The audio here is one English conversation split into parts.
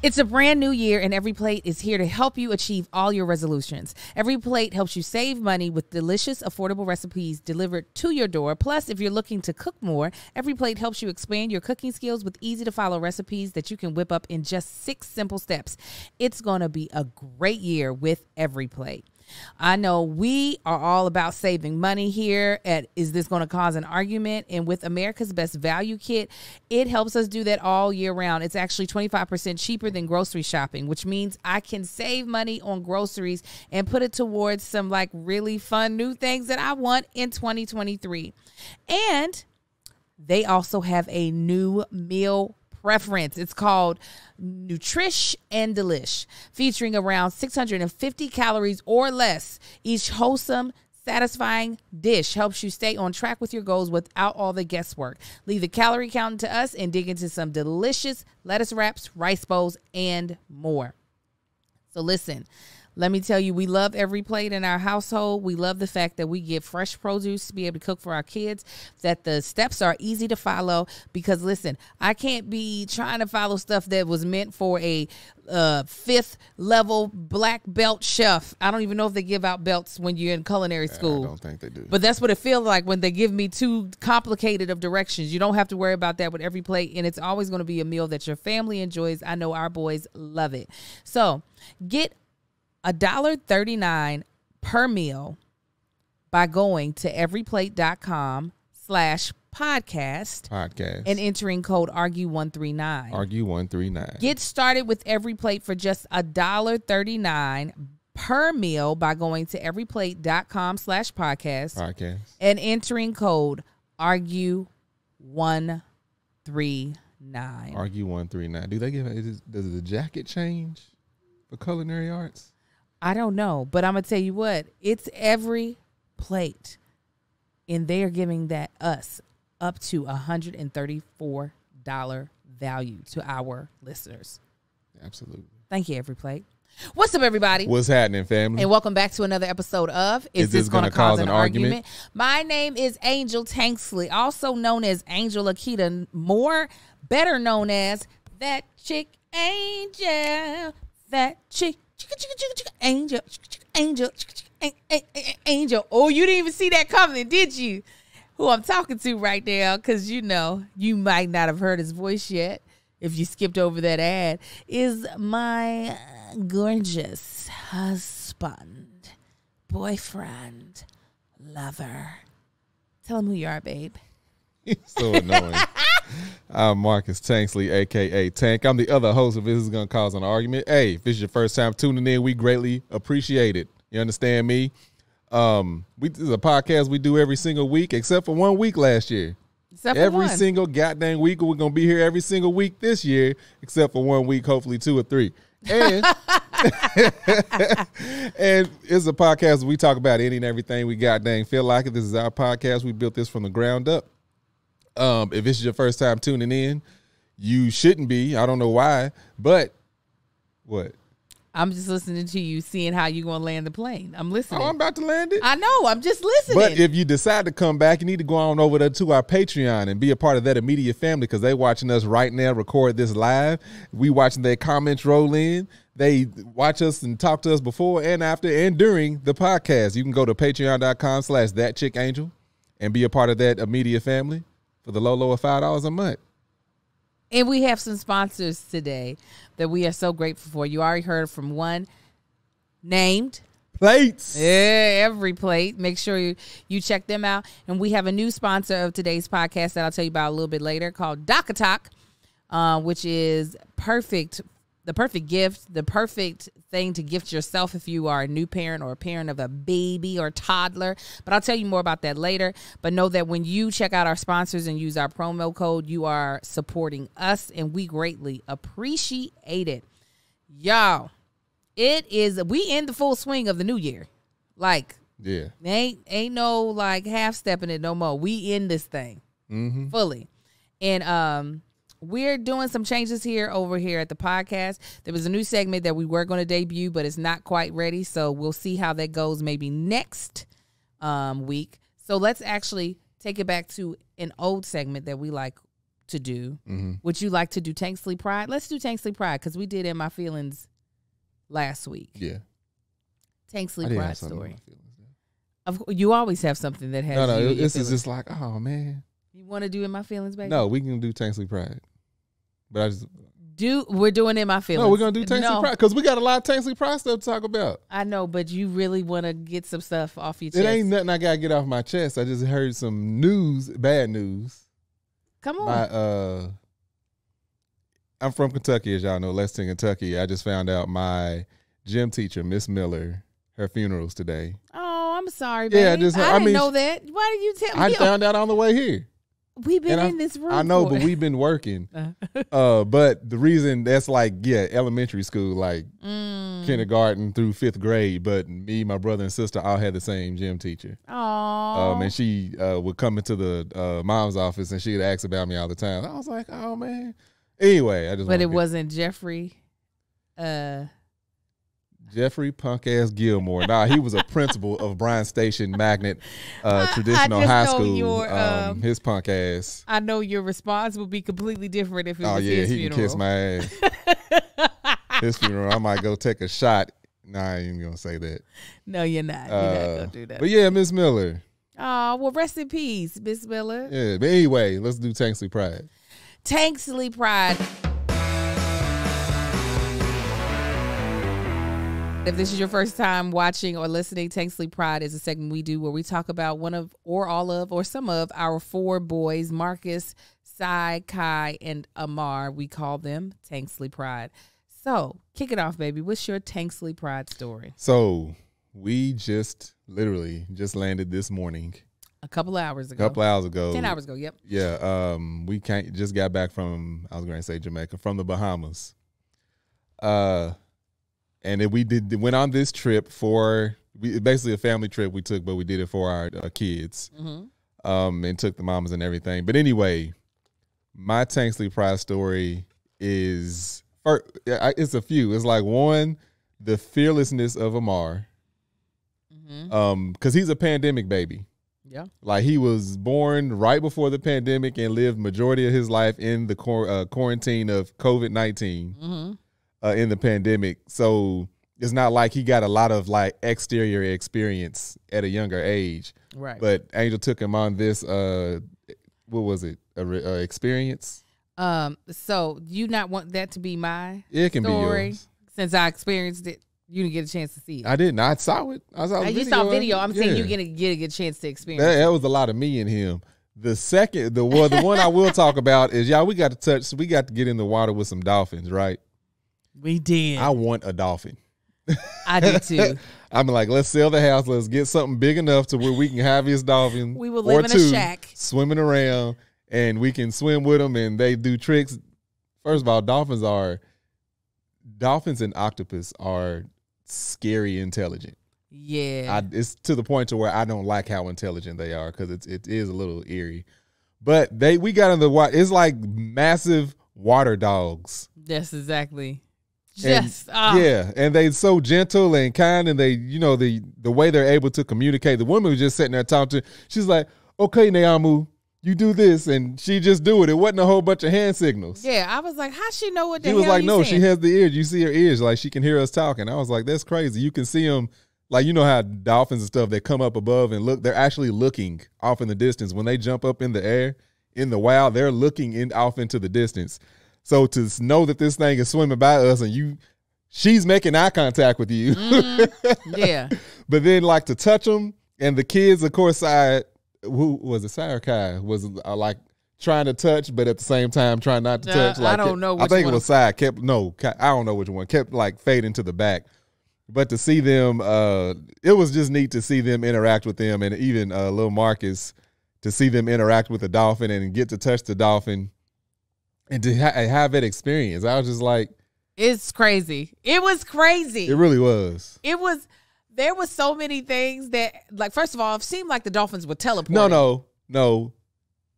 It's a brand new year, and Every Plate is here to help you achieve all your resolutions. Every Plate helps you save money with delicious, affordable recipes delivered to your door. Plus, if you're looking to cook more, Every Plate helps you expand your cooking skills with easy-to-follow recipes that you can whip up in just 6 simple steps. It's going to be a great year with Every Plate. I know we are all about saving money here at Is This Going to Cause an Argument? And with America's Best Value Kit, it helps us do that all year round. It's actually 25% cheaper than grocery shopping, which means I can save money on groceries and put it towards some like really fun new things that I want in 2023. And they also have a new meal preference. It's called Nutrish and Delish, featuring around 650 calories or less. Each wholesome, satisfying dish helps you stay on track with your goals without all the guesswork. Leave the calorie counting to us and dig into some delicious lettuce wraps, rice bowls, and more. So listen, let me tell you, we love Every Plate in our household. We love the fact that we get fresh produce to be able to cook for our kids, that the steps are easy to follow. Because, listen, I can't be trying to follow stuff that was meant for a 5th level black belt chef. I don't even know if they give out belts when you're in culinary school. I don't think they do. But that's what it feels like when they give me too complicated of directions. You don't have to worry about that with Every Plate, and it's always going to be a meal that your family enjoys. I know our boys love it. So get $1.39 per meal by going to everyplate.com/podcast and entering code ARGUE139. ARGUE139. Get started with Every Plate for just $1.39 per meal by going to everyplate.com/podcast and entering code ARGUE139. ARGUE139. Do they give? Does the jacket change for culinary arts? I don't know, but I'm going to tell you what, it's Every Plate, and they are giving that us up to $134 value to our listeners. Absolutely. Thank you, Every Plate. What's up, everybody? What's happening, family? And welcome back to another episode of Is This Gonna Cause an Argument? My name is Angel Tanksley, also known as Angel Akita Moore, better known as That Chick Angel. That chick, Angel, Angel. Oh, you didn't even see that coming, did you? Who I'm talking to right now, because you know, you might not have heard his voice yet if you skipped over that ad, is my gorgeous husband, boyfriend, lover. Tell him who you are, babe. So annoying. I'm Marcus Tanksley, a.k.a. Tank. I'm the other host of This Is Gonna Cause an Argument. Hey, if it's your first time tuning in, we greatly appreciate it. You understand me? This is a podcast we do every single week, except for 1 week last year. Every single goddamn week. We're going to be here every single week this year, except for 1 week, hopefully 2 or 3. And, and it's a podcast we talk about any and everything we goddamn feel like it. This is our podcast. We built this from the ground up. If this is your first time tuning in, you shouldn't be. I don't know why, but what? I'm just listening to you, seeing how you're going to land the plane. I'm listening. Oh, I'm about to land it? I know. I'm just listening. But if you decide to come back, you need to go on over to our Patreon and be a part of that immediate family, because they watching us right now record this live. We watching their comments roll in. They watch us and talk to us before and after and during the podcast. You can go to patreon.com/thatchickangel and be a part of that immediate family for the low of $5 a month. And we have some sponsors today that we are so grateful for. You already heard from one named Plates. Yeah, Every Plate. Make sure you check them out. And we have a new sponsor of today's podcast that I'll tell you about a little bit later, called DocaTalk, which is perfect. The perfect gift, the perfect thing to gift yourself if you are a new parent or a parent of a baby or toddler. But I'll tell you more about that later. But know that when you check out our sponsors and use our promo code, you are supporting us, and we greatly appreciate it. Y'all, we in the full swing of the new year. Like, yeah, ain't no like half stepping it no more. We in this thing fully. And we're doing some changes over here at the podcast. There was a new segment that we were going to debut, but it's not quite ready. So we'll see how that goes maybe next week. So let's actually take it back to an old segment that we like to do. Mm-hmm. Would you like to do Tanksley Pride? Let's do Tanksley Pride because we did In My Feelings last week. Yeah. Tanksley Pride story. You always have something that has No, you this is just like, oh, man. You want to do In My Feelings, baby? No, we can do Tanksley Pride. But I just... We're doing In My Feelings. No, we're going to do Tanksley Pride because we got a lot of Tanksley Pride stuff to talk about. I know, but you really want to get some stuff off your chest. It ain't nothing I got to get off my chest. I just heard some news, bad news. Come on. I'm from Kentucky, as y'all know, Lexington, Kentucky. I just found out my gym teacher, Miss Miller, her funeral's today. Oh, I'm sorry, babe. Yeah, I didn't know that. Why did you tell me? I found out on the way here. We've been in this room. I know, but we've been working. But the reason that's elementary school, like kindergarten through 5th grade. But me, my brother, and sister all had the same gym teacher. Oh. And she would come into the mom's office and she'd ask about me all the time. I was like, oh man. Anyway, But it wasn't Jeffrey. Jeffrey punk ass Gilmore. Nah, he was a principal of Bryan Station Magnet Traditional High School. His punk ass. I know your response would be completely different if it was his his funeral. Can kiss my ass. His funeral, I might go take a shot. Nah, I ain't even gonna say that. No, you're not. You're not gonna do that. But yeah, Miss Miller. Oh, well, rest in peace, Miss Miller. Yeah, but anyway, let's do Tanksley Pride. Tanksley Pride. If this is your first time watching or listening, Tanksley Pride is a segment we do where we talk about one of or all of or some of our 4 boys, Marcus, Sai, Kai, and Amar. We call them Tanksley Pride. So, kick it off, baby. What's your Tanksley Pride story? So, we literally landed this morning. A couple hours ago. 10 hours ago, yep. Yeah, we just got back from, I was going to say Jamaica, from the Bahamas. And then we went on this trip basically a family trip we took, but we did it for our kids, and took the mamas and everything. But anyway, my Tanksley Pride story is, it's a few. It's like, one, the fearlessness of Amar, because he's a pandemic baby. Yeah, like he was born right before the pandemic and lived majority of his life in the quarantine of COVID-19. In the pandemic. So it's not like he got a lot of like exterior experience at a younger age. Right. But Angel took him on this, what was it? Experience? So you not want that to be my It can story? be yours. Since I experienced it, you didn't get a chance to see it. I didn't. I saw it. You saw video. I'm saying you get a good chance to experience that was a lot of me and him. The one I will talk about is, we got to get in the water with some dolphins, right? We did. I want a dolphin. I do too. I'm like, let's sell the house. Let's get something big enough to where we can have his dolphin. We will live in a shack, swimming around, and we can swim with them. And they do tricks. First of all, dolphins and octopus are scary intelligent. Yeah, it's to the point to where I don't like how intelligent they are because it is a little eerie. But we got in the water. It's like massive water dogs. That's exactly. And they so gentle and kind, and they, the way they're able to communicate. The woman was just sitting there talking to. She's like, "Okay, Nyamu, you do this," and she just do it. It wasn't a whole bunch of hand signals. Yeah, I was like, "How she know what the hell?" She was like, "No, she has the ears. You see her ears, like she can hear us talking." I was like, "That's crazy." You can see them, like how dolphins and stuff, they come up above and look. They're actually looking off in the distance when they jump up in the air in the wild. They're looking off into the distance. So to know that this thing is swimming by us and she's making eye contact with you. Yeah. But then like to touch them, and the kids, of course, who was it? Sai or Kai was like trying to touch, but at the same time trying not to touch. Like, I don't know which I think one. It was Sai. I don't know which one. Kept like fading to the back. But to see them, it was just neat to see them interact with them, and even little Marcus, to see them interact with the dolphin and get to touch the dolphin. And to have that experience, I was just like, it's crazy. It was crazy. It really was. There was so many things that, like, first of all, it seemed like the dolphins would teleport. No.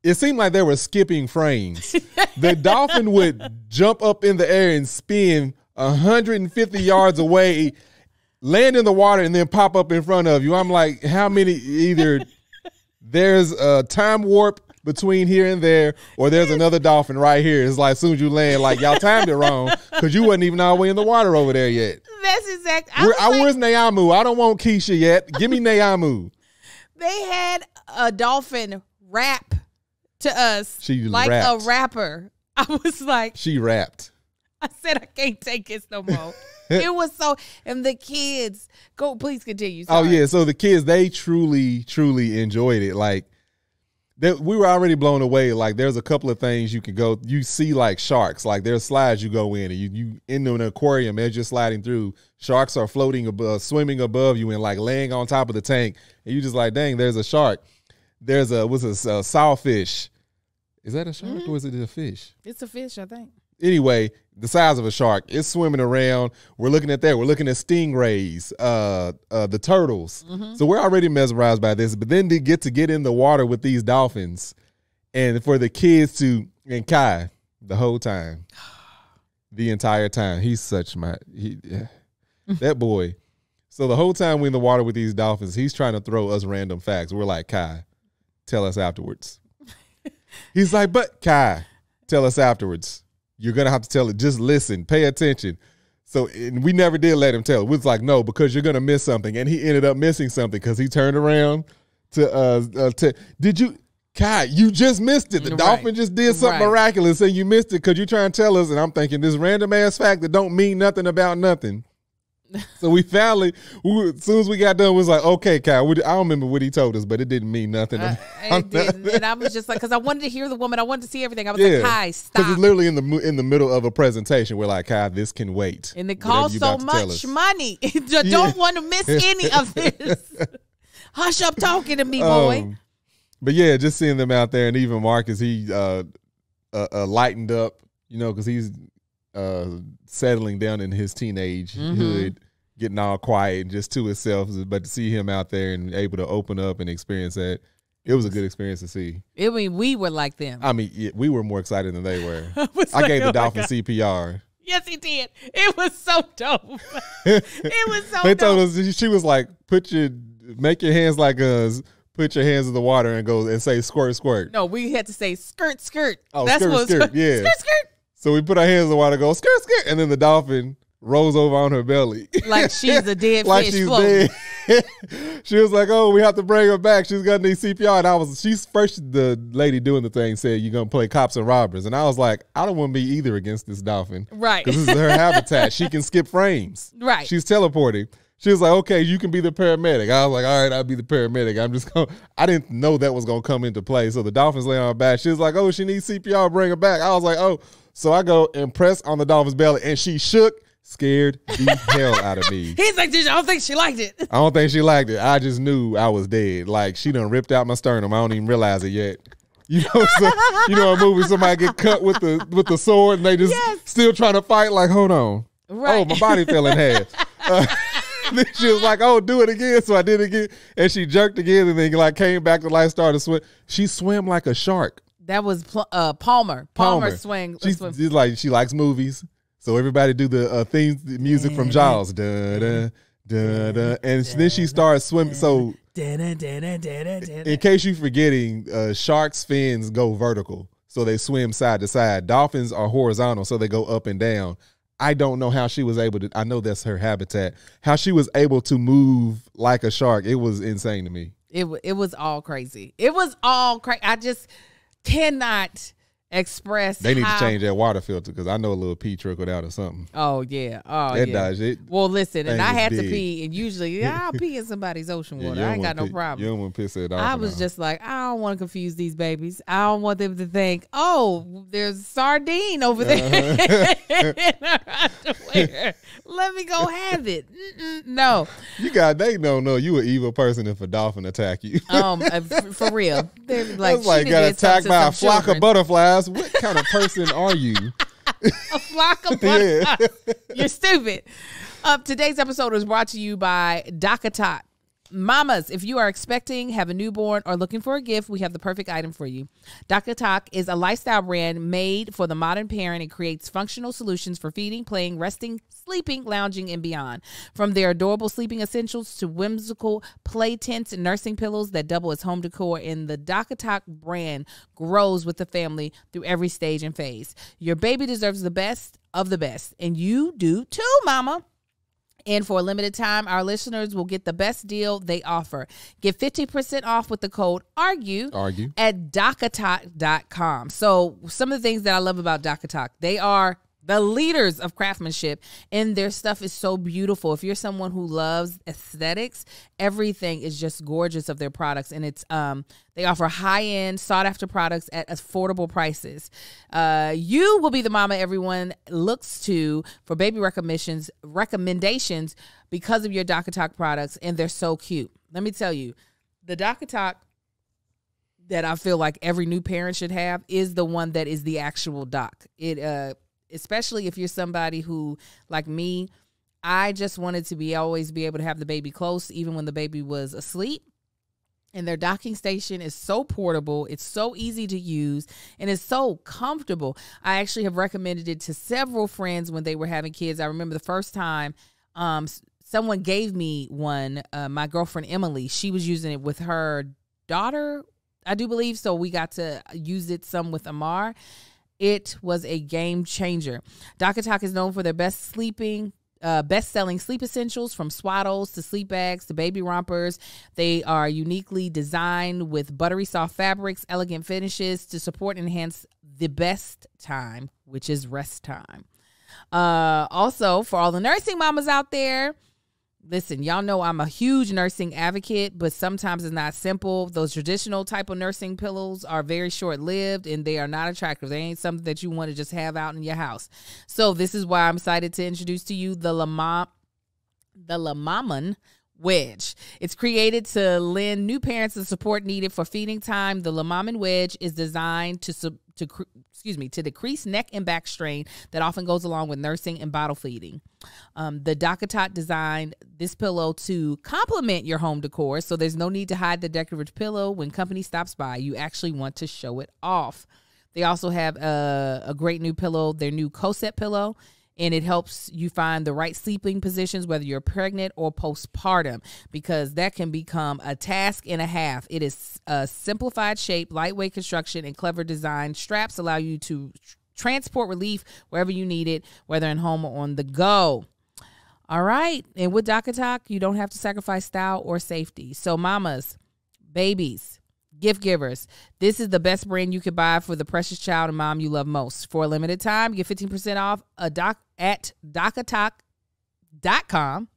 It seemed like they were skipping frames. The dolphin would jump up in the air and spin 150 yards away, land in the water, and then pop up in front of you. I'm like, how many, either there's a time warp between here and there, or there's another dolphin right here. It's like as soon as you land, like y'all timed it wrong because you wasn't even all the way in the water over there yet. That's exactly. Where's Nayamu? I don't want Keisha yet. Give me Nayamu. They had a dolphin rap to us She like rapped. a rapper. I was like, She rapped. I said, I can't take this no more. It was so, and the kids, please continue. Oh Sorry. yeah, so the kids, they truly enjoyed it. Like we were already blown away. Like there's a couple of things you can go. You see like sharks. Like there's slides you go in, and you in an aquarium as you're sliding through. Sharks are floating above, swimming above you, and like laying on top of the tank. And you just like, dang, there's a shark. There's a sawfish. Is that a shark or is it a fish? It's a fish, I think. Anyway, the size of a shark. It's swimming around. We're looking at that. We're looking at stingrays, the turtles. So we're already mesmerized by this. But then to get in the water with these dolphins, and for the kids and Kai the whole time, the entire time, he's such that boy. So the whole time we're in the water with these dolphins, he's trying to throw us random facts. We're like, Kai, tell us afterwards. He's like, but Kai, tell us afterwards. You're going to have to tell it. Just listen. Pay attention. So and we never did let him tell it. We was like, no, because you're going to miss something. And he ended up missing something because he turned around did you, Kai, you just missed it. The dolphin just did something miraculous and you missed it because you're trying to tell us. And I'm thinking this random ass fact that don't mean nothing about nothing. So we finally, as soon as we got done, we was like, okay, Kai, I don't remember what he told us, but it didn't mean nothing. It didn't. And I was just like, because I wanted to hear the woman. I wanted to see everything. I was like, Kai, stop. Because it's literally in the middle of a presentation. We're like, Kai, this can wait. And it costs so much money. Don't want to miss any of this. Hush up talking to me, boy. But yeah, just seeing them out there. And even Marcus, he lightened up, because he's settling down in his teenage hood, getting all quiet and just to himself. But to see him out there and able to open up and experience that, it was a good experience to see. I mean, we were like them. I mean, we were more excited than they were. I gave the dolphin CPR. Yes, he did. It was so dope. It was so They dope. told us, she was like, make your hands like us. Put your hands in the water and go and say squirt, squirt. No, we had to say skirt, skirt. Oh, That's skirt, what skirt, yeah. Skirt, skirt. So we put our hands in the water, go skirt, skirt, and then the dolphin rolls over on her belly. Like she's a dead like fish she's floating. dead. She was like, oh, we have to bring her back. She's going to need CPR. And she's first, the lady doing the thing said, you're going to play cops and robbers. And I was like, I don't want to be either against this dolphin. Right. Because this is her habitat. She can skip frames. Right. She's teleporting. She was like, okay, you can be the paramedic. I was like, all right, I'll be the paramedic. I didn't know that was going to come into play. So the dolphin's laying on her back. She was like, oh, she needs CPR, bring her back. I was like, oh. So I go and press on the dolphin's belly, and she shook, scared the hell out of me. He's like, I don't think she liked it. I don't think she liked it. I just knew I was dead. Like, she done ripped out my sternum. I don't even realize it yet. A movie, somebody get cut with the sword, and they just still trying to fight. Like, hold on. Right. Oh, my body fell in half. Then she was like, oh, do it again. So I did it again. And she jerked again and then like came back to life, started to swim. She swam like a shark. That was Palmer. Palmer swing. She likes movies. So everybody do the theme music from Jaws. Da, da, da, da. And then she starts swimming. So in case you're forgetting, sharks' fins go vertical. So they swim side to side. Dolphins are horizontal. So they go up and down. I don't know how she was able to, I know that's her habitat, how she was able to move like a shark. It was insane to me. It was all crazy. It was all crazy. I just cannot express. They need to change that water filter because I know a little pee trickled out or something. Oh, yeah. Oh, that yeah. dodge it. Well, listen, and I had to pee, and usually I'll pee in somebody's ocean water. I ain't got no problem. You don't want to piss it off. I was just like, I don't want to confuse these babies. I don't want them to think, oh, there's sardine over there in her underwear. Let me go have it. No. They don't know you an evil person if a dolphin attack you. For real. They're like, it's like got attacked by a flock of butterflies. What kind of person are you? A flock of butterflies. You're stupid. Today's episode is brought to you by DocaTot. mamas, if you are expecting, have a newborn, or looking for a gift, we have the perfect item for you. DockATalk is a lifestyle brand made for the modern parent and creates functional solutions for feeding, playing, resting, sleeping, lounging, and beyond. From their adorable sleeping essentials to whimsical play tents and nursing pillows that double as home decor, and the DockATalk brand grows with the family through every stage and phase. Your baby deserves the best of the best, and you do too, mama. And for a limited time, our listeners will get the best deal they offer. Get 50% off with the code ARGUE at DockATalk.com. So some of the things that I love about DockATalk, they are the leaders of craftsmanship, and their stuff is so beautiful. If you're someone who loves aesthetics, everything is just gorgeous of their products, and it's they offer high-end, sought-after products at affordable prices. You will be the mama everyone looks to for baby recommendations because of your DockATalk products, and they're so cute. Let me tell you, the DockATalk that I feel like every new parent should have is the one that is the actual dock. Especially if you're somebody who, like me, I just wanted to always be able to have the baby close, even when the baby was asleep. And their docking station is so portable, it's so easy to use, and it's so comfortable. I actually have recommended it to several friends when they were having kids. I remember the first time someone gave me one, my girlfriend Emily. She was using it with her daughter, I do believe, so we got to use it some with Amar. It was a game changer. DockATalk is known for their best-selling sleep essentials, from swaddles to sleep bags to baby rompers. They are uniquely designed with buttery soft fabrics, elegant finishes to support and enhance the best time, which is rest time. Also, for all the nursing mamas out there, listen, y'all know I'm a huge nursing advocate, but sometimes it's not simple. Those traditional type of nursing pillows are very short-lived, and they are not attractive. They ain't something that you want to just have out in your house. So this is why I'm excited to introduce to you the Lamaman Wedge. It's created to lend new parents the support needed for feeding time. The Lamaman Wedge is designed to decrease neck and back strain that often goes along with nursing and bottle feeding. The DockATalk designed this pillow to complement your home decor, so there's no need to hide the decorative pillow when company stops by. You actually want to show it off. They also have a great new pillow, their new Cosette pillow, and it helps you find the right sleeping positions, whether you're pregnant or postpartum, because that can become a task and a half. It is a simplified shape, lightweight construction, and clever design. Straps allow you to transport relief wherever you need it, whether in home or on the go. All right. And with DockATalk, you don't have to sacrifice style or safety. So mamas, babies, gift givers, this is the best brand you could buy for the precious child and mom you love most. For a limited time, get 15% off at DockATalk.com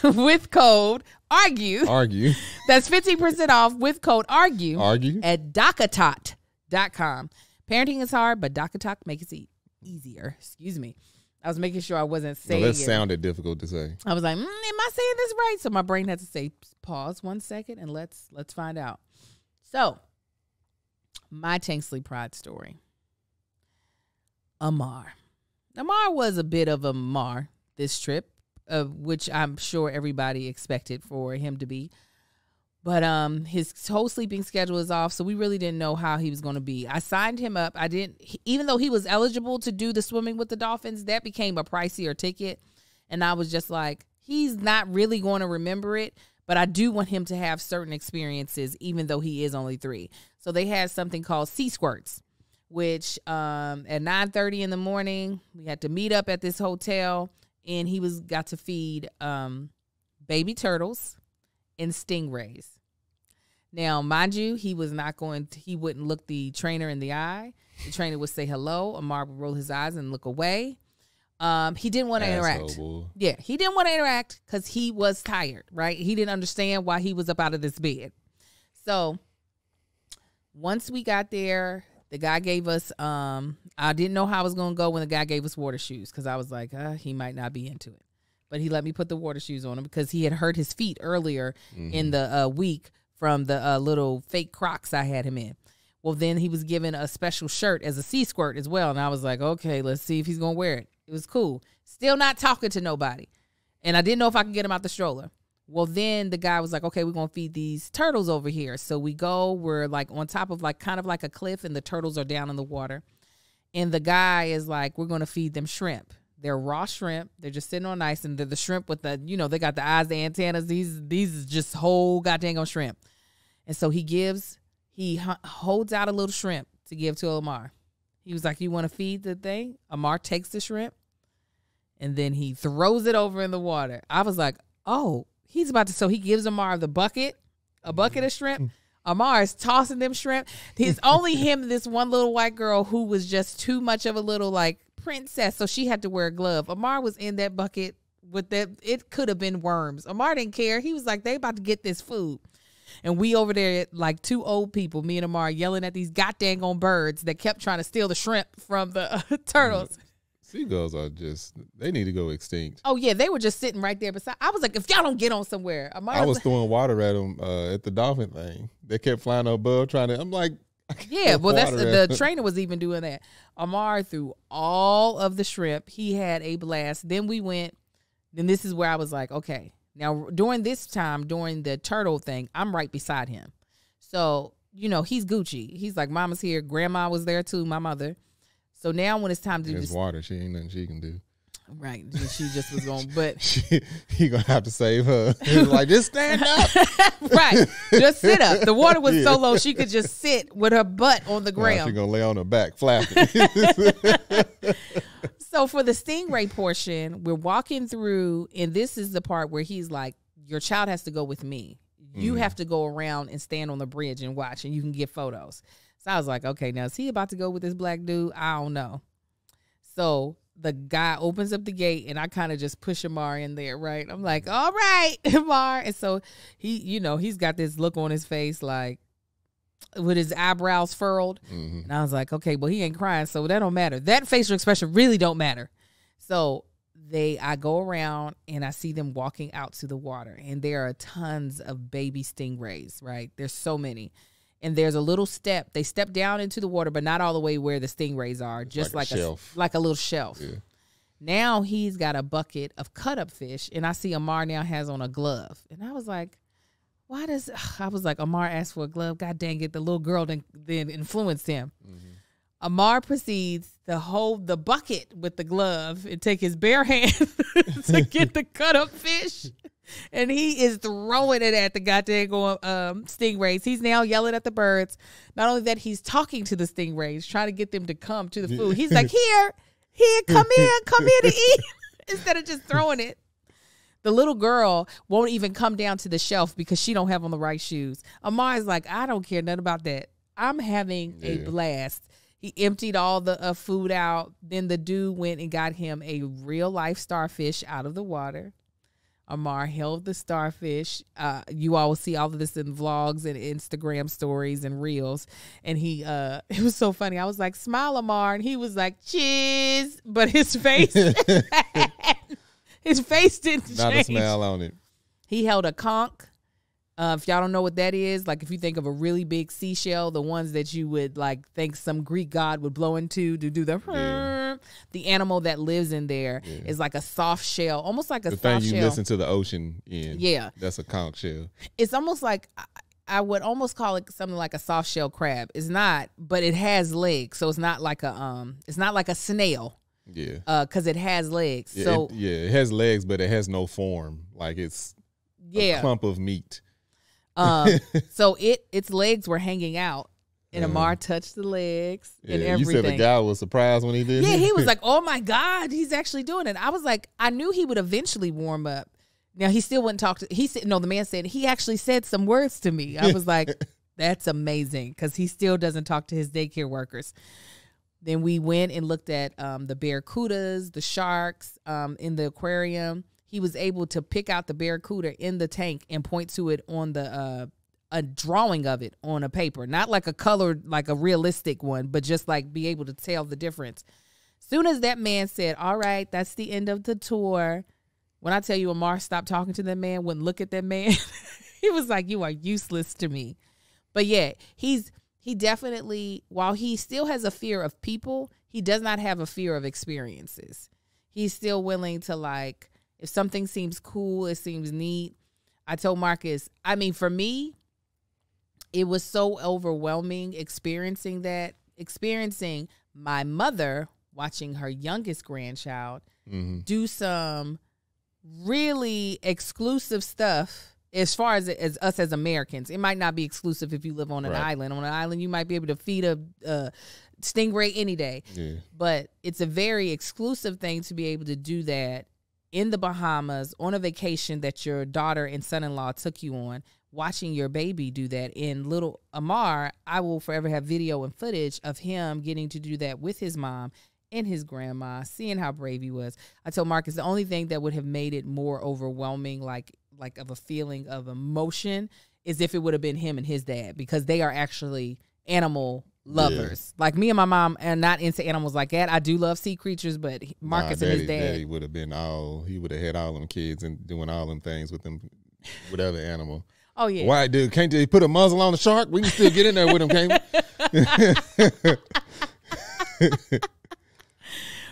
with code ARGUE. That's 15% off with code ARGUE at DockATalk.com. Parenting is hard, but DockATalk makes it easier. Excuse me. I was making sure I wasn't saying that sounded difficult to say. I was like, am I saying this right? So my brain had to say, pause 1 second and let's find out. So, my Tanksley Pride story. Amar was a bit of a Amar this trip, which I'm sure everybody expected for him to be. But his whole sleeping schedule is off, so we really didn't know how he was going to be. I signed him up. Even though he was eligible to do the swimming with the dolphins, that became a pricier ticket. And I was just like, he's not really going to remember it, but I do want him to have certain experiences, even though he is only 3. So they had something called Sea Squirts, which at 9:30 in the morning, we had to meet up at this hotel, and he got to feed baby turtles and stingrays. Now, mind you, he wouldn't look the trainer in the eye. The trainer would say hello. Amar would roll his eyes and look away. He didn't want to interact. Yeah, he didn't want to interact because he was tired, right? He didn't understand why he was up out of this bed. So once we got there, the guy gave us, I didn't know how I was going to go when the guy gave us water shoes, because I was like, he might not be into it. But he let me put the water shoes on him because he had hurt his feet earlier in the week from the little fake Crocs I had him in. Well, then he was given a special shirt as a sea squirt as well. And I was like, okay, let's see if he's going to wear it. It was cool. Still not talking to nobody. And I didn't know if I could get him out the stroller. Well, then the guy was like, okay, we're going to feed these turtles over here. So we go, we're like on top of like kind of like a cliff, and the turtles are down in the water. And the guy is like, we're going to feed them shrimp. They're raw shrimp. They're just sitting on ice, and they're the shrimp with the, you know, they got the eyes, the antennas. These is just whole goddamn shrimp. And so he holds out a little shrimp to give to Amar. He was like, you want to feed the thing? Amar takes the shrimp, and then he throws it over in the water. I was like, oh, he's about to, so he gives Amar a bucket of shrimp. Amar is tossing them shrimp. It's only him and this one little white girl who was just too much of a little like princess, so she had to wear a glove. Amar was in that bucket with that. It could have been worms. Amar didn't care. He was like, they about to get this food. And we over there like two old people, me and Amar, yelling at these goddamn birds that kept trying to steal the shrimp from the turtles. Seagulls are just, they need to go extinct. Oh, yeah. They were just sitting right there beside. I was like, if y'all don't get on somewhere. I was throwing water at them at the dolphin thing. They kept flying above trying to, I'm like. Yeah, well, that's the trainer was even doing that. Amar threw all of the shrimp. He had a blast. Then we went, then this is where I was like, okay. Now, during this time, during the turtle thing, I'm right beside him. So, you know, he's Gucci. He's like, mama's here. Grandma was there too, my mother. So now when it's time to do this water, she ain't nothing she can do. Right. She just was going, but he gonna have to save her. Like, just stand up. Right. Just sit up. The water was so low she could just sit with her butt on the ground. She's gonna lay on her back flapping. So for the stingray portion, we're walking through, and this is the part where he's like, your child has to go with me. You have to go around and stand on the bridge and watch, and you can get photos. So I was like, okay, now is he about to go with this black dude? I don't know. So the guy opens up the gate, and I kind of just push Amar in there, right? I'm like, all right, Amar. And so he, you know, he's got this look on his face, like with his eyebrows furrowed. And I was like, okay, well, he ain't crying, so that don't matter. That facial expression really don't matter. So I go around, and I see them walking out to the water, and there are tons of baby stingrays, right? There's so many. And there's a little step. They step down into the water, but not all the way where the stingrays are. It's just like a shelf. Like a little shelf. Yeah. Now he's got a bucket of cut-up fish, and I see Amar now has on a glove. And I was like, Amar asked for a glove. God dang it, the little girl then influenced him. Amar proceeds to hold the bucket with the glove and take his bare hand to get the cut-up fish. And he is throwing it at the goddamn stingrays. He's now yelling at the birds. Not only that, he's talking to the stingrays, trying to get them to come to the food. He's like, here, come in to eat, instead of just throwing it. The little girl won't even come down to the shelf because she don't have on the right shoes. Amar is like, I don't care nothing about that. I'm having a blast. He emptied all the food out. Then the dude went and got him a real life starfish out of the water. Amar held the starfish. You all will see all of this in vlogs and Instagram stories and reels. And he, it was so funny. I was like, smile, Amar. And he was like, cheers. But his face, his face didn't change. Not a smile on it. He held a conch. If y'all don't know what that is, like if you think of a really big seashell, the ones that you would like think some Greek god would blow into to do the animal that lives in there is like a soft shell, almost like a soft shell. The thing you listen to the ocean in. Yeah. That's a conch shell. It's almost like, I would almost call it something like a soft shell crab. It's not, but it has legs. So it's not like a snail. Yeah. Cause it has legs. Yeah, so it has legs, but it has no form. Like it's a clump of meat. So its legs were hanging out, and Amar touched the legs and everything. You said the guy was surprised when he did it? Yeah, he was like, oh my God, he's actually doing it. I was like, I knew he would eventually warm up. Now, he still wouldn't talk to, the man said, he actually said some words to me. I was like, that's amazing, because he still doesn't talk to his daycare workers. Then we went and looked at the barracudas, the sharks in the aquarium. He was able to pick out the barracuda in the tank and point to it on the a drawing of it on a paper, not like a colored, like a realistic one, but just like be able to tell the difference. Soon as that man said, all right, that's the end of the tour. When I tell you Amar stopped talking to that man, wouldn't look at that man, he was like, you are useless to me. But yeah, he definitely, while he still has a fear of people, he does not have a fear of experiences. He's still willing to, like, if something seems cool, it seems neat. I told Marcus, I mean, for me, it was so overwhelming experiencing my mother watching her youngest grandchild do some really exclusive stuff as far as us as Americans. It might not be exclusive if you live on an island. On an island, you might be able to feed a stingray any day. Yeah. But it's a very exclusive thing to be able to do that in the Bahamas on a vacation that your daughter and son-in-law took you on. Watching your baby do that. In little Amar, I will forever have video and footage of him getting to do that with his mom and his grandma, seeing how brave he was. I told Marcus the only thing that would have made it more overwhelming, like of a feeling of emotion, is if it would have been him and his dad, because they are actually animal lovers. Yeah. Like me and my mom are not into animals like that. I do love sea creatures, but Marcus and his dad. Daddy would have been he would have had all them kids and doing all them things with them, whatever animal. Oh, yeah. Why, dude? Can't they put a muzzle on the shark? We can still get in there with him, can't we?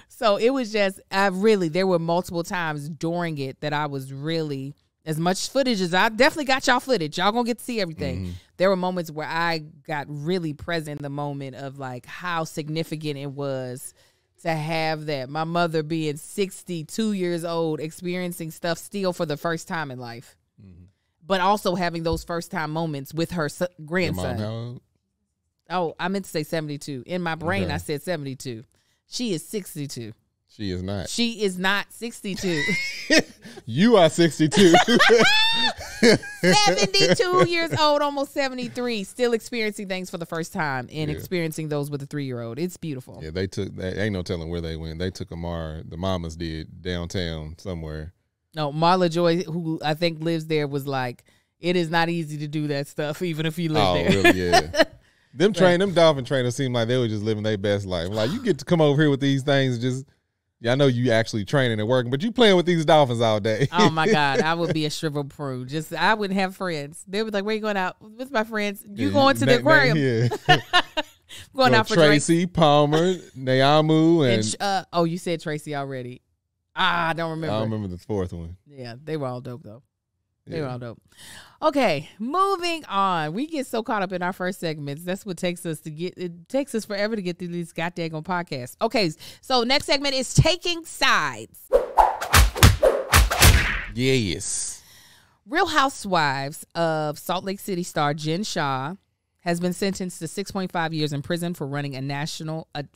So it was just, there were multiple times during it that I was really, as much footage as I definitely got y'all footage. Y'all gonna get to see everything. Mm-hmm. There were moments where I got really present in the moment of like how significant it was to have that. My mother being 62 years old, experiencing stuff still for the first time in life. Mm-hmm. But also having those first time moments with her grandson. Your mom, how old? Oh, I meant to say 72. In my brain, I said 72. She is 62. She is not. She is not 62. You are 62. 72 years old, almost 73, still experiencing things for the first time and experiencing those with a 3-year-old. It's beautiful. Yeah, ain't no telling where they went. They took Amar, the mamas did, downtown somewhere. No, Marla Joy, who I think lives there, was like, it is not easy to do that stuff, even if you live there. Oh, really? Yeah. Them dolphin trainers seem like they were just living their best life. Like, you get to come over here with these things and just, I know you actually training and working, but you playing with these dolphins all day. Oh, my God. I would be a shriveled prude. I wouldn't have friends. They would like, where you going out? With my friends. You going to the aquarium. Going out for Tracy, drinks. Palmer, Nayamu, and you said Tracy already. I don't remember. I don't remember the fourth one. Yeah, they were all dope, though. They were all dope. Okay, moving on. We get so caught up in our first segments. That's what takes us forever to get through these goddamn podcasts. Okay, so next segment is taking sides. Yes. Real Housewives of Salt Lake City star Jen Shah has been sentenced to 6.5 years in prison for running a nationwide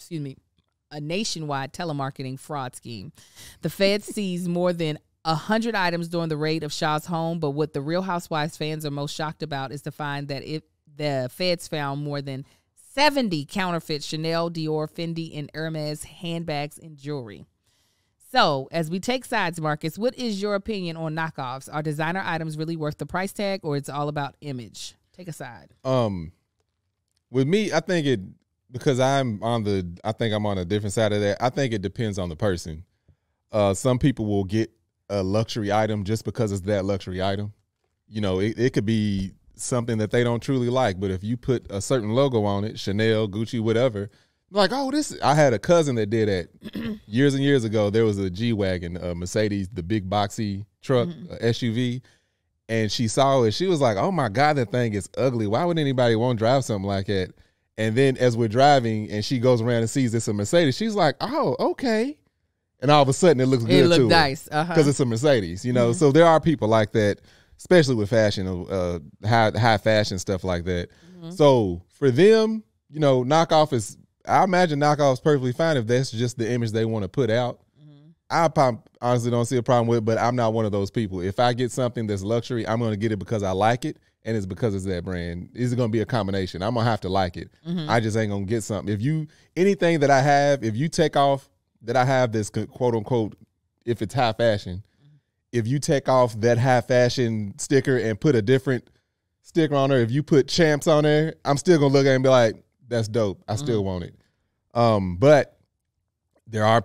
telemarketing fraud scheme. The Fed seized more than 100 items during the raid of Shah's home, but what the Real Housewives fans are most shocked about is to find that the Feds found more than 70 counterfeit Chanel, Dior, Fendi, and Hermes handbags and jewelry. So, as we take sides, Marcus, what is your opinion on knockoffs? Are designer items really worth the price tag, or it's all about image? Take a side. With me, I think because I'm on a different side of that. I think it depends on the person. Some people will get a luxury item just because it's that luxury item. You know, it could be something that they don't truly like, but if you put a certain logo on it, Chanel, Gucci, whatever, like, oh, I had a cousin that did that years and years ago. There was a G-Wagon, a Mercedes, the big boxy truck, SUV, and she saw it. She was like, oh my God, that thing is ugly. Why would anybody want to drive something like that? And then as we're driving and she goes around and sees it's a Mercedes, she's like, oh, okay. And all of a sudden, it looks good, too. It looked nice. Because it's a Mercedes, you know? So there are people like that, especially with fashion, high fashion stuff like that. So for them, you know, I imagine knockoff's perfectly fine if that's just the image they want to put out. I honestly don't see a problem with it, but I'm not one of those people. If I get something that's luxury, I'm going to get it because I like it, and it's because it's that brand. It's going to be a combination. I'm going to have to like it. I just ain't going to get something. Anything that I have, if you take off that I have this quote unquote, if it's high fashion, if you take off that high fashion sticker and put a different sticker on there, if you put Champs on there, I'm still going to look at it and be like, that's dope. I still want it. But there are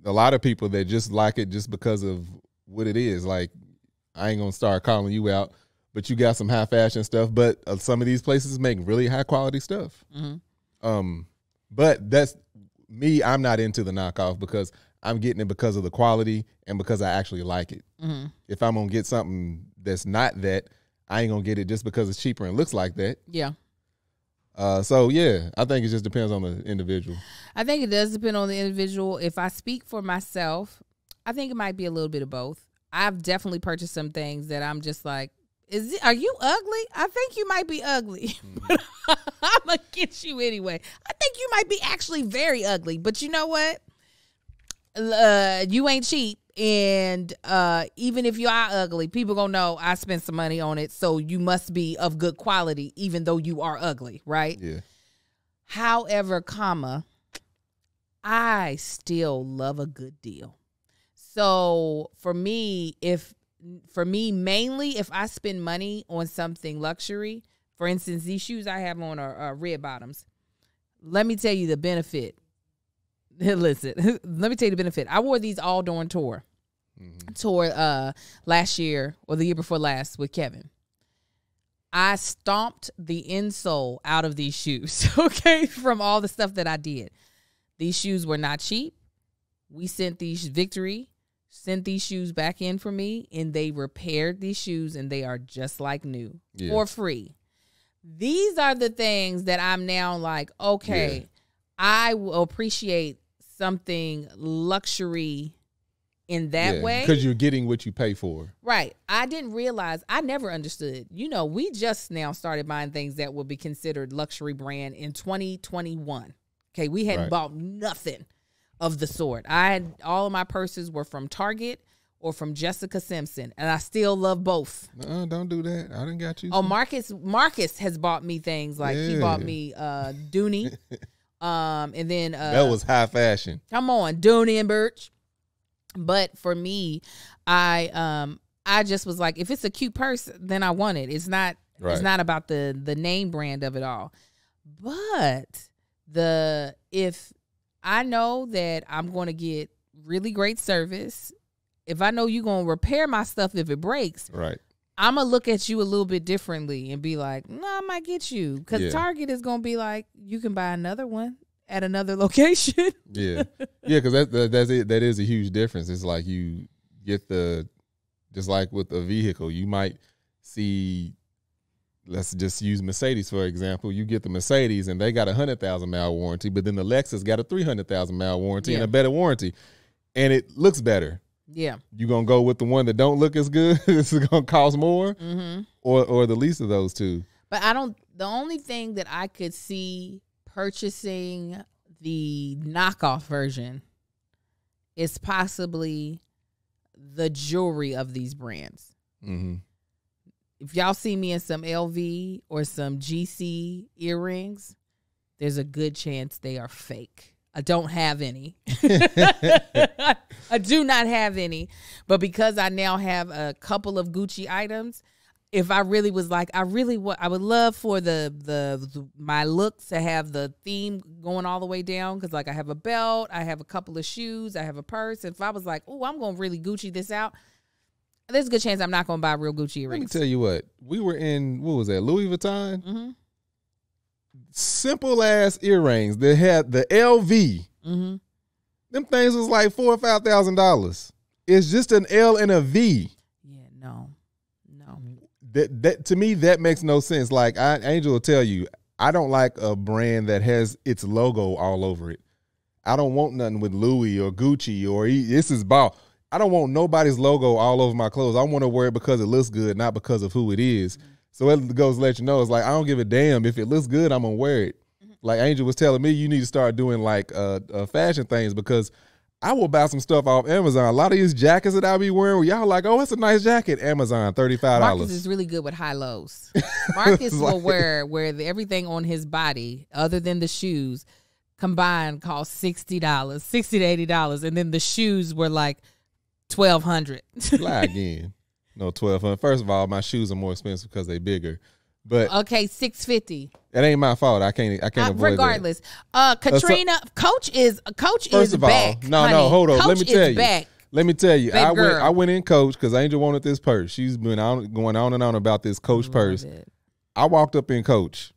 a lot of people that just like it just because of what it is. Like, I ain't going to start calling you out, but you got some high fashion stuff, but some of these places make really high quality stuff. But that's me. I'm not into the knockoff because I'm getting it because of the quality and because I actually like it. If I'm gonna get something that's not that, I ain't gonna get it just because it's cheaper and looks like that. Yeah. So yeah, I think it just depends on the individual. I think it does depend on the individual. If I speak for myself, I think it might be a little bit of both. I've definitely purchased some things that I'm just like, are you ugly? I think you might be ugly, but I'm gonna get you anyway. I think you might be actually very ugly, but you know what? You ain't cheap, and even if you are ugly, people gonna know I spent some money on it, so you must be of good quality, even though you are ugly, right? Yeah. However, I still love a good deal. So for me, mainly if I spend money on something luxury, for instance, these shoes I have on are red bottoms. Let me tell you the benefit. Listen, let me tell you the benefit. I wore these all during tour last year or the year before last with Kevin. I stomped the insole out of these shoes, okay, from all the stuff that I did. These shoes were not cheap. We sent these shoes back in for me, and they repaired these shoes, and they are just like new for free. These are the things that I'm now like, okay, I will appreciate something luxury in that way. Because you're getting what you pay for. Right. I didn't realize, I never understood. You know, we just now started buying things that will be considered luxury brand in 2021. Okay, we hadn't bought nothing of the sort. All of my purses were from Target or from Jessica Simpson, and I still love both. Don't do that. I done got you. Oh, Marcus has bought me things like he bought me Dooney, and then that was high fashion. Come on, Dooney and Birch. But for me, I just was like, if it's a cute purse, then I want it. It's not about the name brand of it all, but if I know that I'm going to get really great service, if I know you're going to repair my stuff if it breaks, right, I'm going to look at you a little bit differently and be like, no, I might get you. Because Target is going to be like, you can buy another one at another location. Yeah, because that's it. That is a huge difference. It's like you get just like with a vehicle, you might see, let's just use Mercedes, for example. You get the Mercedes and they got a 100,000 mile warranty, but then the Lexus got a 300,000 mile warranty and a better warranty. And it looks better. Yeah. You going to go with the one that don't look as good? It's going to cost more? Or the least of those two? But the only thing that I could see purchasing the knockoff version is possibly the jewelry of these brands. If y'all see me in some LV or some GC earrings, there's a good chance they are fake. I don't have any. I do not have any. But because I now have a couple of Gucci items, if I really was like, I would love for my look to have the theme going all the way down. Because like I have a belt, I have a couple of shoes, I have a purse. If I was like, oh, I'm going to really Gucci this out, there's a good chance I'm not going to buy real Gucci earrings. Let me tell you what. We were in, what was that, Louis Vuitton? Simple ass earrings that had the LV. Them things was like $4,000 or $5,000. It's just an L and a V. Yeah, no. That to me, that makes no sense. Like Angel will tell you, I don't like a brand that has its logo all over it. I don't want nothing with Louis or Gucci or this is ball. I don't want nobody's logo all over my clothes. I want to wear it because it looks good, not because of who it is. So it goes to let you know, it's like, I don't give a damn. If it looks good, I'm going to wear it. Like Angel was telling me, you need to start doing like fashion things, because I will buy some stuff off Amazon. A lot of these jackets that I be wearing, y'all like, oh, it's a nice jacket. Amazon, $35. Marcus is really good with high lows. Marcus will wear everything on his body, other than the shoes, combined cost $60, $60 to $80. And then the shoes were like $1,200. Lie again. No, $1,200. First of all, my shoes are more expensive because they bigger. But okay, $650. It ain't my fault. I can't avoid regardless. That. Katrina, Coach is first of back. All, no, hold on. Let me tell you. Back. Let me tell you. I went in Coach because Angel wanted this purse. She's been going on and on about this Coach purse. I walked up in Coach.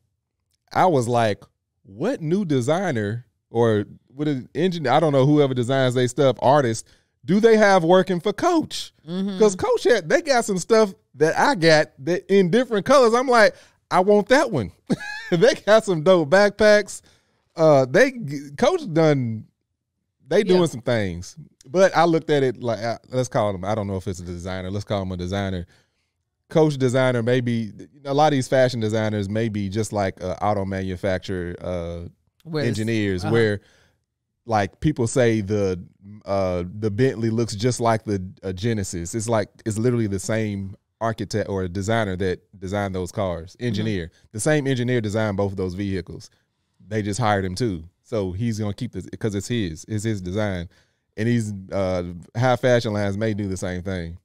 I was like, what new designer or with an engineer, I don't know, whoever designs their stuff, artists, do they have working for Coach? Because Coach they got some stuff that I got that in different colors. I'm like, I want that one. They got some dope backpacks. Coach done. They doing some things, but I looked at it like, let's call him. I don't know if it's a designer. Let's call him a designer. Coach designer, maybe a lot of these fashion designers may be just like auto manufacturer engineers, where like people say the Bentley looks just like the Genesis. It's literally the same architect or designer that designed those cars. Engineer, the same engineer designed both of those vehicles. They just hired him too. So he's gonna keep this because it's his design, and he's high fashion lines may do the same thing.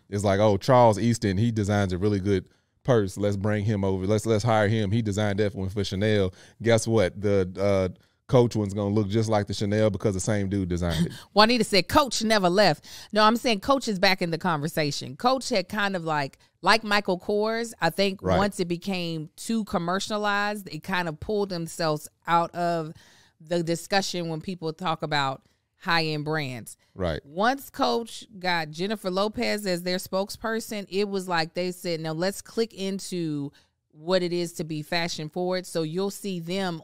It's like, oh, Charles Easton, he designs a really good purse. Let's bring him over. Let's hire him. He designed that one for Chanel. Guess what? The Coach one's gonna look just like the Chanel because the same dude designed it. Juanita said Coach never left. No, I'm saying Coach is back in the conversation. Coach had kind of like Michael Kors. I think once it became too commercialized, it kind of pulled themselves out of the discussion when people talk about high-end brands. Right. Once Coach got Jennifer Lopez as their spokesperson, it was like they said, now let's click into what it is to be fashion forward. So you'll see them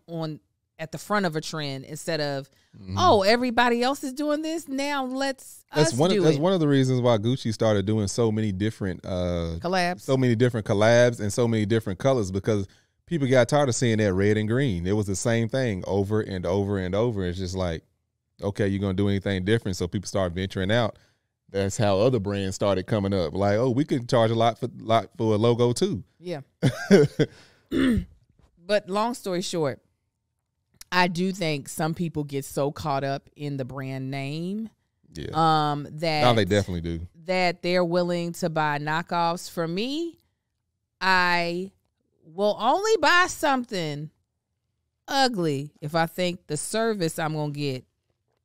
at the front of a trend instead of, oh, everybody else is doing this. Now let's That's one of the reasons why Gucci started doing so many different collabs. So many different collabs and so many different colors, because people got tired of seeing that red and green. It was the same thing over and over and over. It's just like, okay, you're going to do anything different. So people start venturing out. That's how other brands started coming up. Like, oh, we can charge a lot for a logo too. Yeah. But long story short, I do think some people get so caught up in the brand name. Yeah. That now they definitely do. That they're willing to buy knockoffs. For me, I will only buy something ugly if I think the service I'm going to get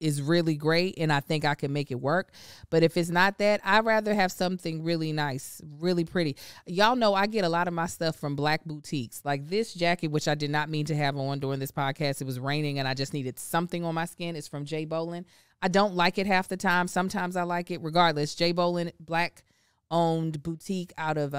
is really great and I think I can make it work. But if it's not that, I'd rather have something really nice, really pretty. Y'all know I get a lot of my stuff from black boutiques. Like this jacket, which I did not mean to have on during this podcast. It was raining and I just needed something on my skin. It's from J. Bolin. I don't like it half the time. Sometimes I like it. Regardless, J. Bolin, black-owned boutique out of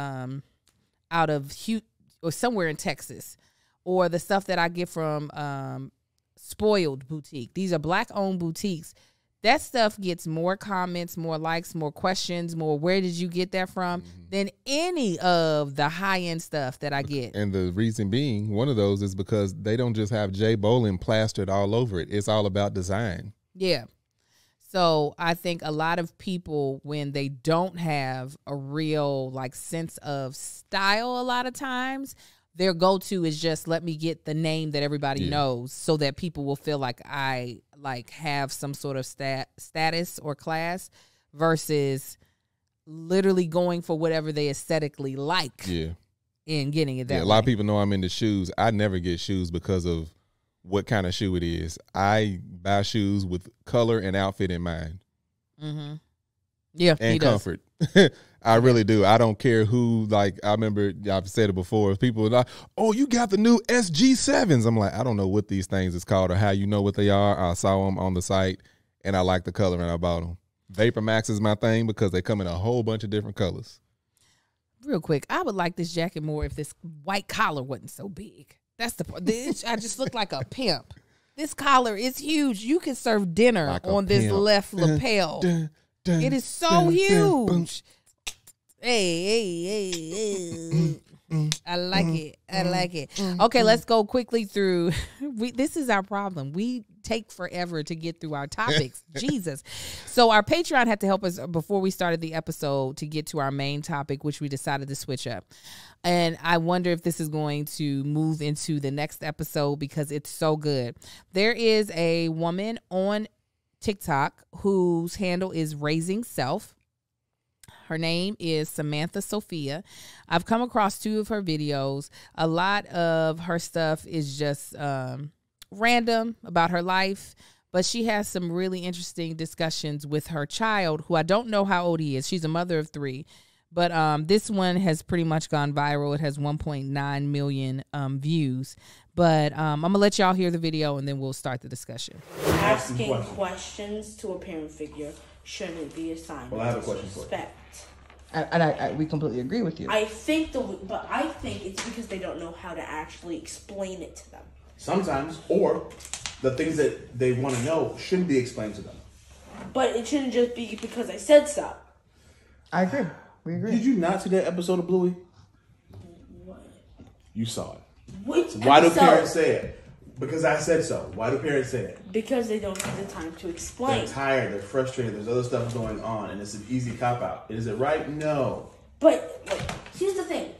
or somewhere in Texas, or the stuff that I get from Spoiled Boutique. These are black-owned boutiques. That stuff gets more comments, more likes, more questions, more where did you get that from than any of the high-end stuff that I get. And the reason being, one of those is because they don't just have J. Bolin plastered all over it. It's all about design. Yeah. So I think a lot of people, when they don't have a real like sense of style, a lot of times their go-to is just let me get the name that everybody knows, so that people will feel like I like have some sort of status or class, versus literally going for whatever they aesthetically like. Yeah, and getting it that way. A lot of people know I'm into shoes. I never get shoes because of what kind of shoe it is. I buy shoes with color and outfit in mind. Yeah, and comfort. I really do. I don't care who. Like, I remember I've said it before. People are like, "Oh, you got the new SG7s." I'm like, I don't know what these things is called or how you know what they are. I saw them on the site and I like the color and I bought them. Vapor Max is my thing because they come in a whole bunch of different colors. Real quick, I would like this jacket more if this white collar wasn't so big. That's the part. I just look like a pimp. This collar is huge. You can serve dinner like on this left lapel. It is so huge. Hey. I like it. I like it. Okay, let's go quickly through. This is our problem. We take forever to get through our topics. Jesus. So our Patreon had to help us before we started the episode to get to our main topic, which we decided to switch up. And I wonder if this is going to move into the next episode because it's so good. There is a woman on TikTok whose handle is Raising Self. Her name is Samantha Sophia. I've come across 2 of her videos. A lot of her stuff is just random about her life, but she has some really interesting discussions with her child, who I don't know how old he is. She's a mother of 3, But this one has pretty much gone viral. It has 1.9 million views. But I'm going to let y'all hear the video, and then we'll start the discussion. Asking questions to a parent figure shouldn't be a sign of disrespect. And we completely agree with you. I think it's because they don't know how to actually explain it to them. Sometimes, or the things that they want to know shouldn't be explained to them. But it shouldn't just be because I said so. I agree. We agree. Did you not see that episode of Bluey? What? You saw it. Which Why do episode? parents say it? Because I said so. Why do parents say it? Because they don't have the time to explain. They're tired. They're frustrated. There's other stuff going on, and it's an easy cop out. Is it right? No. But here's the thing.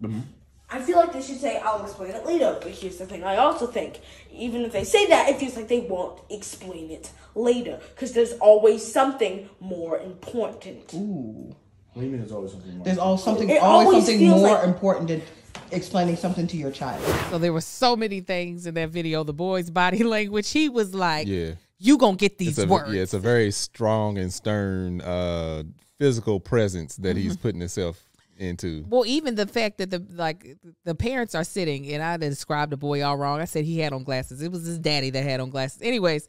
Mm-hmm. I feel like they should say, I'll explain it later. But here's the thing. I also think, even if they say that, it feels like they won't explain it later. Because there's always something more important. Ooh. What do you mean there's always something more? There's always something feels more like- important than explaining something to your child. So there were so many things in that video. The boy's body language, he was like, Yeah. you going to get these words. Yeah, it's a very strong and stern physical presence that he's putting himself into. Well, even the fact that the parents are sitting, and I described the boy all wrong. I said he had on glasses. It was his daddy that had on glasses. Anyways,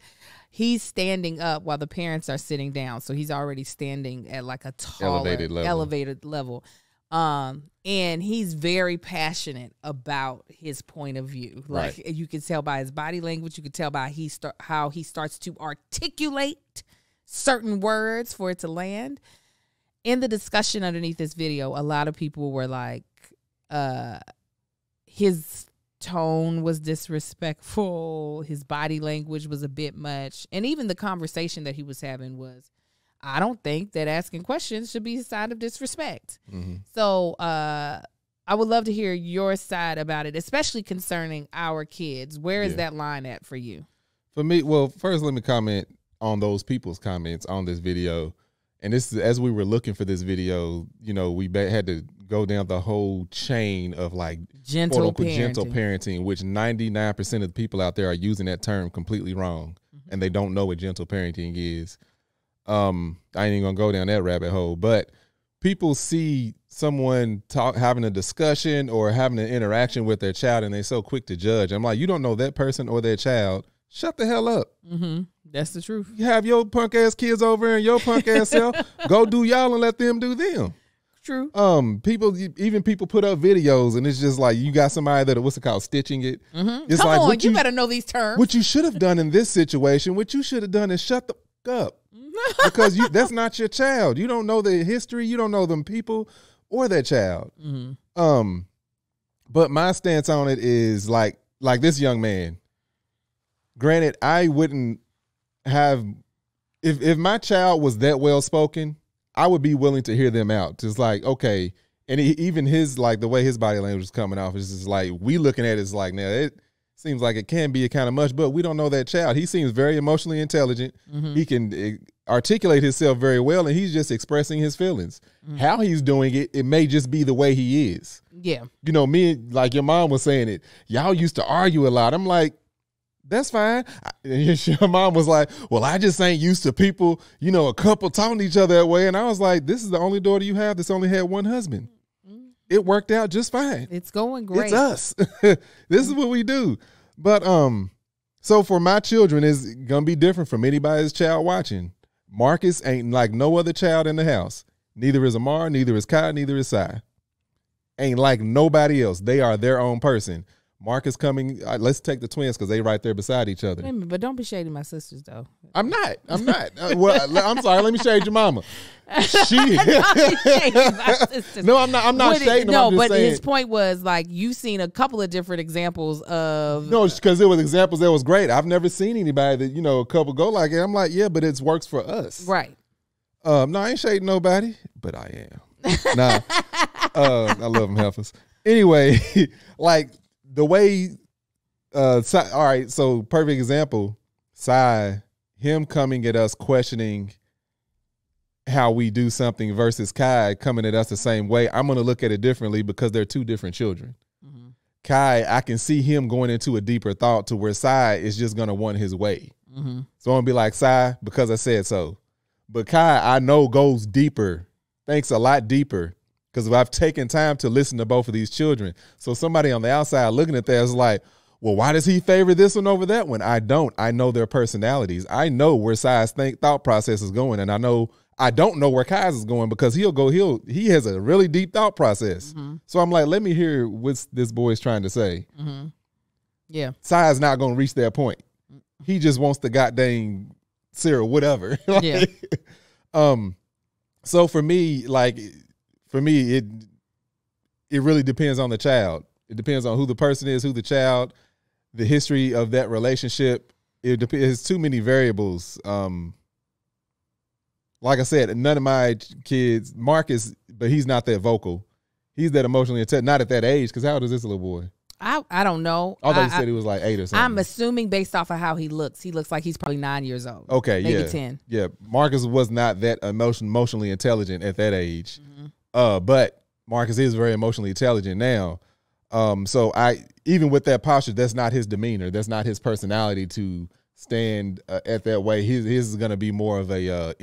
he's standing up while the parents are sitting down. So he's already standing at like a taller, elevated level. And he's very passionate about his point of view. Like Right. you can tell by his body language, you can tell by how he starts to articulate certain words for it to land. In the discussion underneath this video, a lot of people were like, his tone was disrespectful, his body language was a bit much, and even the conversation that he was having was, I don't think that asking questions should be a sign of disrespect. Mm-hmm. So I would love to hear your side about it, especially concerning our kids. Where is that line at for you? For me, well, first let me comment on those people's comments on this video. And this is, as we were looking for this video, you know, we had to go down the whole chain of like Gentle quote unquote parenting. gentle parenting, which 99% of the people out there are using that term completely wrong, and they don't know what gentle parenting is. I ain't even gonna go down that rabbit hole, but people see someone having a discussion or having an interaction with their child, and they're so quick to judge. I'm like, you don't know that person or their child. Shut the hell up. Mm-hmm. That's the truth. You have your punk ass kids over and your punk ass self. Go do y'all and let them do them. True. People put up videos and it's just like you got somebody that what's it called, stitching it. Mm-hmm. It's Come like, on, you better know these terms. What you should have done in this situation, what you should have done is shut the fuck up. Because that's not your child. You don't know their history. You don't know them people or their child. Mm-hmm. But my stance on it is like this young man. Granted, I wouldn't have if my child was that well spoken, I would be willing to hear them out. Just like, okay, and even his like the way his body language is coming off is just like we looking at it is like, now it seems like it can be a kind of much, but we don't know that child. He seems very emotionally intelligent. Mm-hmm. He can articulate himself very well, and he's just expressing his feelings. Mm-hmm. How he's doing it, it may just be the way he is. Yeah. You know, like your mom was saying it, y'all used to argue a lot. I'm like, that's fine. Your mom was like, well, I just ain't used to people, you know, a couple talking to each other that way. And I was like, this is the only daughter you have that's only had one husband. It worked out just fine. It's going great. It's us. This is what we do. But so for my children, it's gonna be different from anybody's child watching. Marcus ain't like no other child in the house. Neither is Amar, neither is Kai, neither is Sai. Ain't like nobody else. They are their own person. Marcus coming. Let's take the twins because they right there beside each other. Wait a minute, but don't be shading my sisters though. I'm not. Well, I'm sorry. Let me shade your mama. She. No, I'm not. I'm not shading them. No, I'm just but saying. his point was like you've seen a couple of different examples of. No, because there was examples that was great. I've never seen anybody that a couple go like it. I'm like, yeah, but it works for us, Right. No, I ain't shading nobody, but I am. Nah, I love them heifers. Anyway, like the way, all right. So perfect example, Sai, him coming at us questioning how we do something versus Kai coming at us the same way. I'm going to look at it differently because they're two different children. Mm-hmm. Kai, I can see him going into a deeper thought to where Sai is just going to want his way. Mm-hmm. So I'm going to be like, Sai, because I said so. But Kai, I know, goes deeper thinks a lot deeper because I've taken time to listen to both of these children. So somebody on the outside looking at that is like, well, why does he favor this one over that one? I don't. I know their personalities. I know where Sai's thought process is going, and I don't know where Kai's is going because he has a really deep thought process. Mm-hmm. So I'm like, let me hear what this boy's trying to say. Mm-hmm. Yeah. Sai's not going to reach that point. He just wants the goddamn cereal, whatever. Yeah. So for me, it really depends on the child. It depends on who the person is, who the child, the history of that relationship. It depends. There's too many variables. Like I said, none of my kids, Marcus, but he's not that vocal. He's that emotionally intelligent. Not at that age, because how old is this little boy? I don't know. Although you said he was like 8 or something. I'm assuming based off of how he looks. He looks like he's probably 9 years old. Okay, maybe 10. Yeah, Marcus was not that emotionally intelligent at that age. Mm-hmm. But Marcus is very emotionally intelligent now. So even with that posture, that's not his demeanor. That's not his personality to stand at that way. His is going to be more of a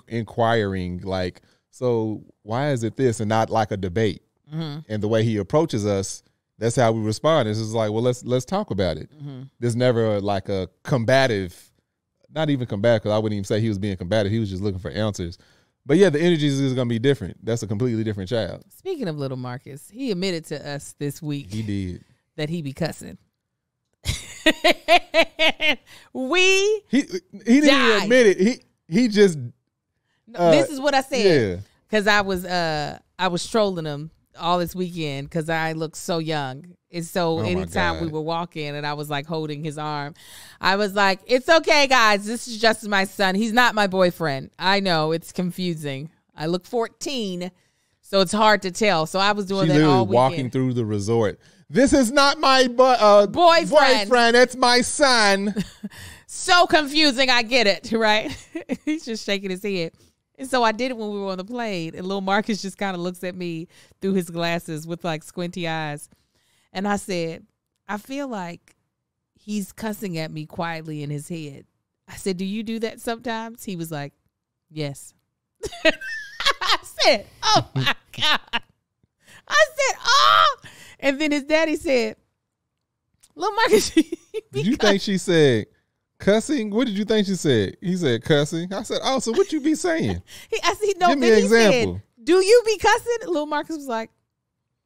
inquiring, like, so why is it this, and not like a debate. Mm-hmm. And the way he approaches us, that's how we respond. It's just like, well, let's talk about it. Mm-hmm. There's never like a combative, not even combative, because I wouldn't even say he was being combative. He was just looking for answers. But yeah, the energy is going to be different. That's a completely different child. Speaking of little Marcus, he admitted to us this week. He did. That he be cussing. He didn't even admit it. He just. This is what I said. Because I was trolling him all this weekend because I look so young. And so anytime we were walking and I was like holding his arm, I was like, it's okay, guys. This is just my son. He's not my boyfriend. I know it's confusing. I look 14, so it's hard to tell. So I was doing that all weekend. Walking through the resort. This is not my boyfriend. It's my son. So confusing. I get it, right? He's just shaking his head. And so I did it when we were on the plane. And little Marcus just kind of looks at me through his glasses with like squinty eyes. And I said, I feel like he's cussing at me quietly in his head. I said, do you do that sometimes? He was like, yes. I said, oh my God. I said, oh. And then his daddy said, little Marcus, did you think she said cussing? What did you think she said? He said cussing. I said, oh, so what you be saying? I said, no, give me an example. Said, do you be cussing? Little Marcus was like,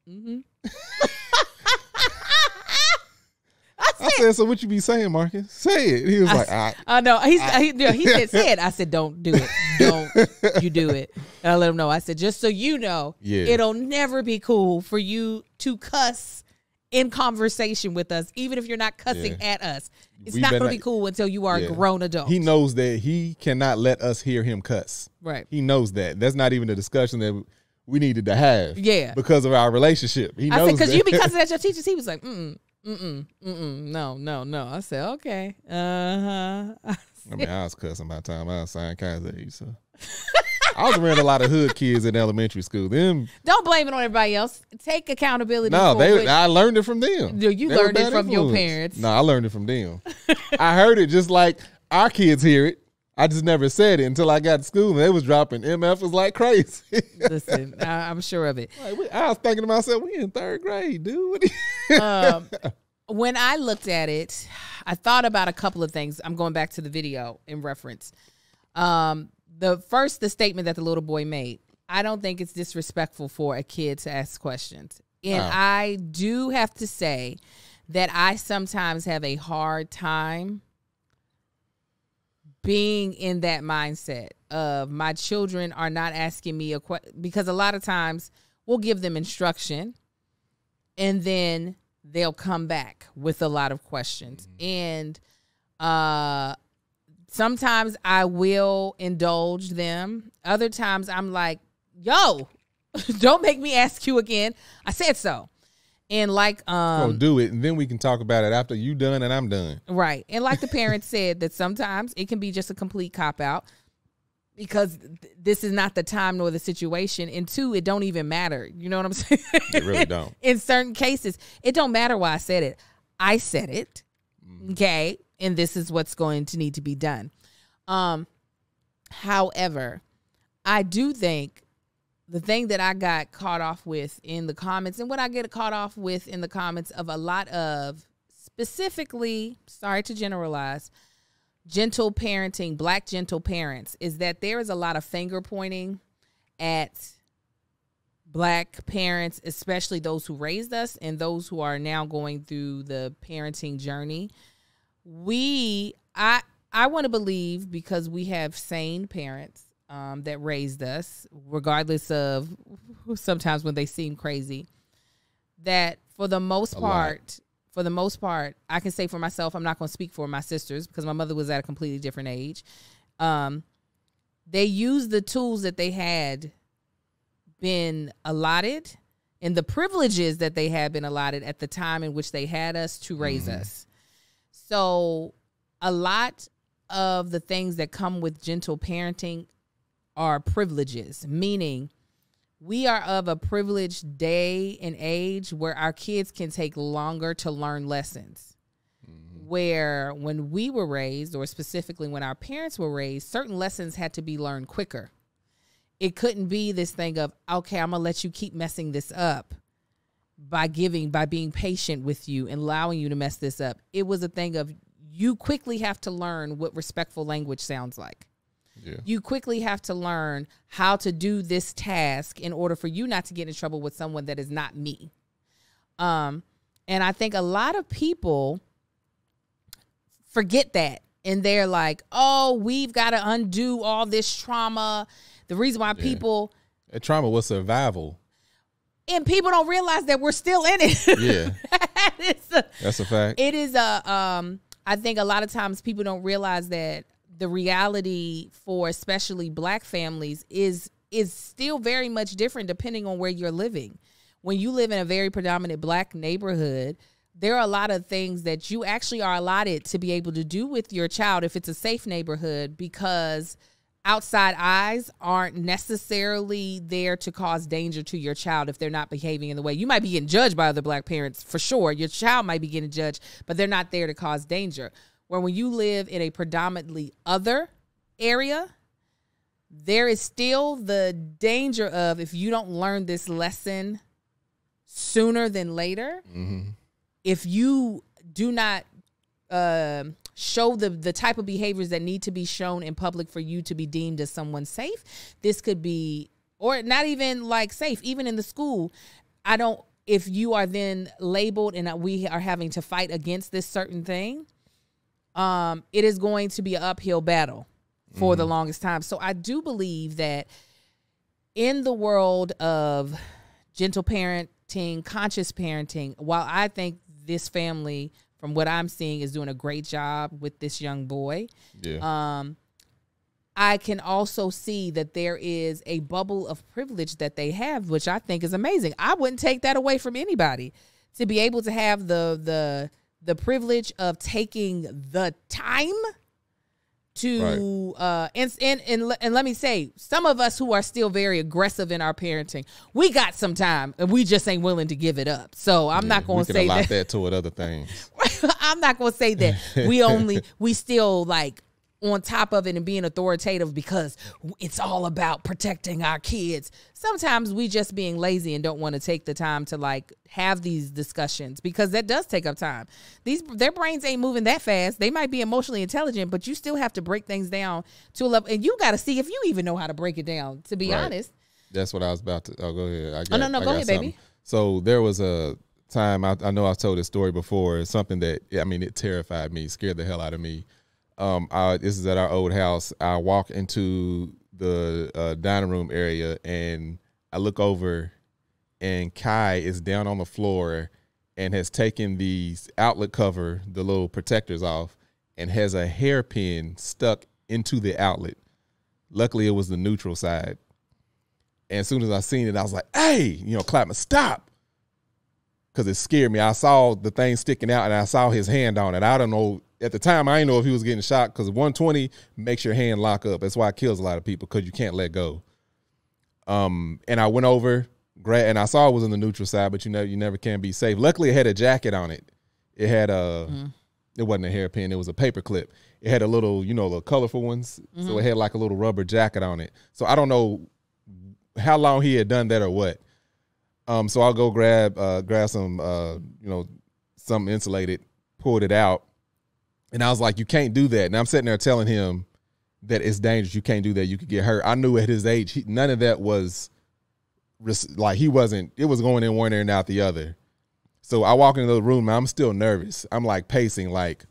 mm-hmm. I said, so what you be saying, Marcus? Say it. He was like, I know. He said, say it. I said, don't do it. Don't you do it. And I let him know. I said, just so you know, it'll never be cool for you to cuss in conversation with us, even if you're not cussing at us. It's not going to be cool until you are a grown adult. He knows that he cannot let us hear him cuss. Right. He knows that. That's not even a discussion that we needed to have. Yeah. Because of our relationship. He knows I said, because you be cussing at your teachers. He was like, no. I said, okay. I mean, I was cussing by the time I was signing Kai's age, so. I was around a lot of hood kids in elementary school. Them don't blame it on everybody else. Take accountability. No, I learned it from them. You learned it from your parents. No, I learned it from them. I heard it just like our kids hear it. I just never said it until I got to school and they was dropping MF was like crazy. Listen, I'm sure of it. Like, I was thinking to myself, we in 3rd grade, dude. When I looked at it, I thought about a couple of things. I'm going back to the video in reference. The statement that the little boy made, I don't think it's disrespectful for a kid to ask questions. And I do have to say that I sometimes have a hard time being in that mindset of my children are not asking me a question, because a lot of times we'll give them instruction and then they'll come back with a lot of questions. And sometimes I will indulge them. Other times I'm like, yo, don't make me ask you again. I said so. And like do it, and then we can talk about it after you done and I'm done. Right. And like the parents said, that sometimes it can be just a complete cop-out because this is not the time nor the situation. And 2, it don't even matter. You know what I'm saying? It really don't. In certain cases, it don't matter why I said it. I said it. Okay. And this is what's going to need to be done. However, I do think the thing that I got caught off with in the comments, and what I get caught off with in the comments of a lot of specifically, sorry to generalize, gentle parenting, Black gentle parents, is that there is a lot of finger pointing at Black parents, especially those who raised us and those who are now going through the parenting journey. I want to believe, because we have sane parents that raised us, regardless of sometimes when they seem crazy, that for the most part, I can say for myself, I'm not going to speak for my sisters because my mother was at a completely different age. They used the tools that they had been allotted and the privileges that they had been allotted at the time in which they had us to raise us. So a lot of the things that come with gentle parenting are privileges, meaning we are of a privileged day and age where our kids can take longer to learn lessons. Where when we were raised, or specifically when our parents were raised, certain lessons had to be learned quicker. It couldn't be this thing of, okay, I'm going to let you keep messing this up by being patient with you and allowing you to mess this up. It was a thing of, you quickly have to learn what respectful language sounds like. Yeah. You quickly have to learn how to do this task in order for you not to get in trouble with someone that is not me. And I think a lot of people forget that. And they're like, oh, we've got to undo all this trauma. The reason why people... That trauma was survival. And people don't realize that we're still in it. Yeah. That's a fact. It is I think a lot of times people don't realize that the reality for especially Black families is still very much different depending on where you're living. When you live in a very predominant Black neighborhood, there are a lot of things that you actually are allotted to be able to do with your child if it's a safe neighborhood, because outside eyes aren't necessarily there to cause danger to your child if they're not behaving in the way. You might be getting judged by other Black parents, for sure. Your child might be getting judged, but they're not there to cause danger. Where when you live in a predominantly other area, there is still the danger of, if you don't learn this lesson sooner than later, if you do not show the type of behaviors that need to be shown in public for you to be deemed as someone safe, this could be, or not even like safe, even in the school. If you are then labeled and we are having to fight against this certain thing, it is going to be an uphill battle for the longest time. So I do believe that in the world of gentle parenting, conscious parenting, while I think this family, from what I'm seeing, is doing a great job with this young boy, I can also see that there is a bubble of privilege that they have, which I think is amazing. I wouldn't take that away from anybody, to be able to have the privilege of taking the time to and let me say, some of us who are still very aggressive in our parenting, we got some time and we just ain't willing to give it up. So I'm not going to say that toward other things. I'm not going to say that we still like on top of it and being authoritative because it's all about protecting our kids. Sometimes we just being lazy and don't want to take the time to like have these discussions, because that does take up time. Their brains ain't moving that fast. They might be emotionally intelligent, but you still have to break things down to a level, and you got to see if you even know how to break it down, to be honest. That's what I was about to. Oh, go ahead. Go ahead, baby. So there was a time, I know I've told this story before. It's something that, it terrified me, scared the hell out of me. This is at our old house. I walk into the dining room area and I look over, and Kai is down on the floor and has taken the outlet cover, the little protectors off, and has a hairpin stuck into the outlet. Luckily, it was the neutral side. And as soon as I seen it, I was like, hey, Clapman, stop. Because it scared me. I saw the thing sticking out and I saw his hand on it. I don't know. At the time, I didn't know if he was getting shot, because 120 makes your hand lock up. That's why it kills a lot of people, because you can't let go. And I went over, and I saw it was in the neutral side, but you never can be safe. Luckily, it had a jacket on it. It had it wasn't a hairpin, it was a paper clip. It had a little, the colorful ones. So it had like a little rubber jacket on it. So I don't know how long he had done that or what. So I'll go grab some something insulated, pulled it out, and I was like, you can't do that. And I'm sitting there telling him that it's dangerous. You can't do that. You could get hurt. I knew at his age, none of that was like it was going in one ear and out the other. So I walk into the room and I'm still nervous. I'm like pacing, like,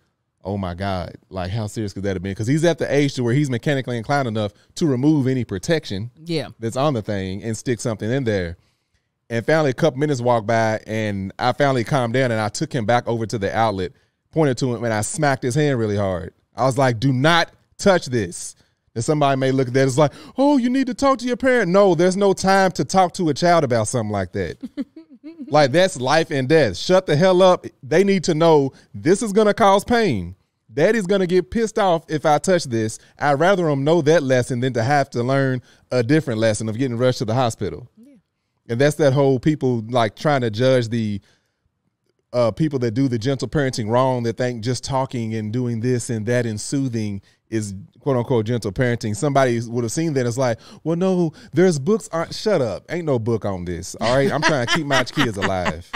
oh my God, like how serious could that have been? Because he's at the age to where he's mechanically inclined enough to remove any protection that's on the thing and stick something in there. And finally, a couple minutes walked by, and I finally calmed down, and I took him back over to the outlet, pointed to him, and I smacked his hand really hard. I was like, do not touch this. And somebody may look at that as like, oh, you need to talk to your parent. No, there's no time to talk to a child about something like that. Like, that's life and death. Shut the hell up. They need to know this is going to cause pain. Daddy's going to get pissed off if I touch this. I'd rather them know that lesson than to have to learn a different lesson of getting rushed to the hospital. And that's that whole people like trying to judge the people that do the gentle parenting wrong, that think just talking and doing this and that and soothing is quote unquote gentle parenting. Somebody would have seen that. It's like, well, no, there's books. Shut up. Ain't no book on this. All right. I'm trying to keep my kids alive.